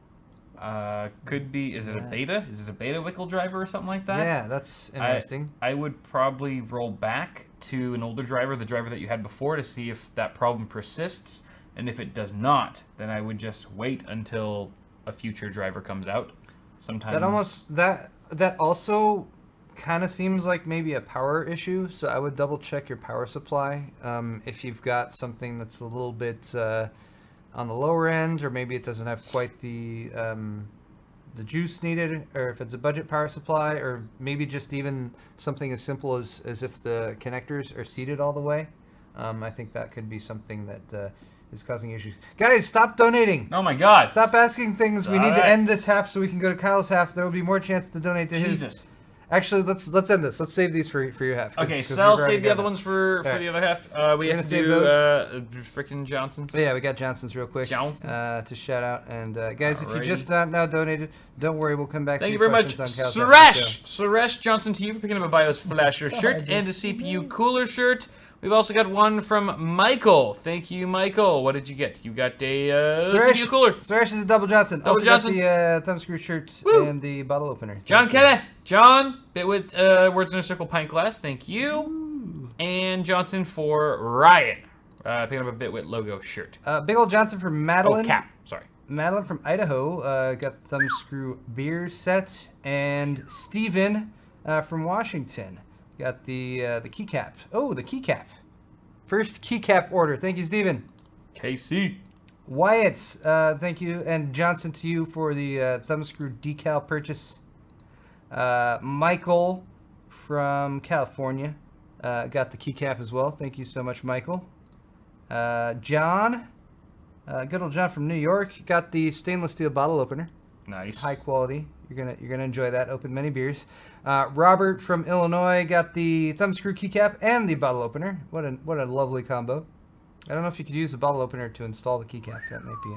Could be. Is it a beta? Is it a beta Wickle driver or something like that? Yeah, that's interesting. I would probably roll back to an older driver, the driver that you had before, to see if that problem persists. And if it does not, then I would just wait until a future driver comes out. Sometimes that also kind of seems like maybe a power issue. So I would double check your power supply. If you've got something that's a little bit on the lower end, or maybe it doesn't have quite the juice needed, or if it's a budget power supply, or maybe just even something as simple as if the connectors are seated all the way. I think that could be something that is causing issues. Guys, stop donating. Oh my God. Stop asking things. We need to end this half so we can go to Kyle's half. There will be more chance to donate to his. Actually, let's end this. Let's save these for your half. Okay, so I'll save the other ones for the other half. We have to do freaking Johnson's. Yeah, we got Johnson's real quick. To shout out. And guys, if you just now donated, don't worry, we'll come back to you your very much. questions on Suresh Johnson, to you for picking up a BIOS Flasher shirt and a CPU Cooler shirt. We've also got one from Michael. Thank you, Michael. What did you get? You got a CPU Cooler. Suresh is a double Johnson. Double Johnson. Got the thumbscrew shirt and the bottle opener. John Kelly. John, bit with Words in a Circle pint glass. Thank you. Ooh. And Johnson for Ryan. Picking up a Bitwit logo shirt. Big old Johnson for Madeline. Oh, cap. Sorry. Madeline from Idaho got the thumbscrew beer set. And Steven from Washington got the keycap. Oh, the keycap. First keycap order. Thank you, Steven. KC. Wyatt, thank you. And Johnson to you for the thumbscrew decal purchase. Michael from California got the keycap as well. Thank you so much, Michael. John, good old John from New York, got the stainless steel bottle opener. Nice. High quality. You're gonna enjoy that. Open many beers. Robert from Illinois got the thumbscrew keycap and the bottle opener. What a lovely combo. I don't know if you could use the bottle opener to install the keycap. That might be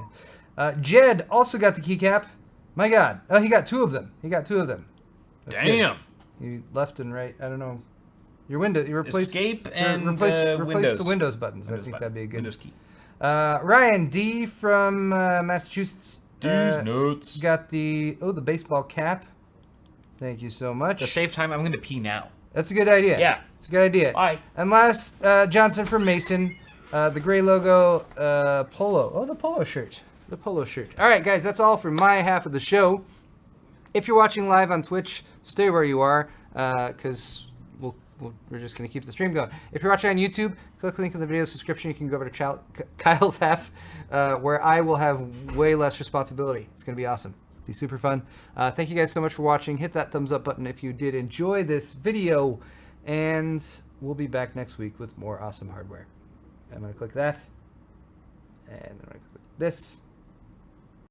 it. Jed also got the keycap. My God. Oh, he got two of them. That's damn. Good. You left and right. I don't know. Your window. You replace escape and replace Windows. the Windows buttons. I think that'd be a good Windows key. Ryan D from Massachusetts. D's notes. Got the baseball cap. Thank you so much. To save time, I'm going to pee now. That's a good idea. Yeah. It's a good idea. Bye. And last, Johnson from Mason. The gray logo polo. Oh, the polo shirt. The polo shirt. All right, guys, that's all for my half of the show. If you're watching live on Twitch, stay where you are, because we're just going to keep the stream going. If you're watching on YouTube, click the link in the video description. You can go over to Kyle's half, where I will have way less responsibility. It's going to be awesome. It'll be super fun. Thank you guys so much for watching. Hit that thumbs up button if you did enjoy this video, and we'll be back next week with more awesome hardware. I'm going to click that, and then I'm going to click this.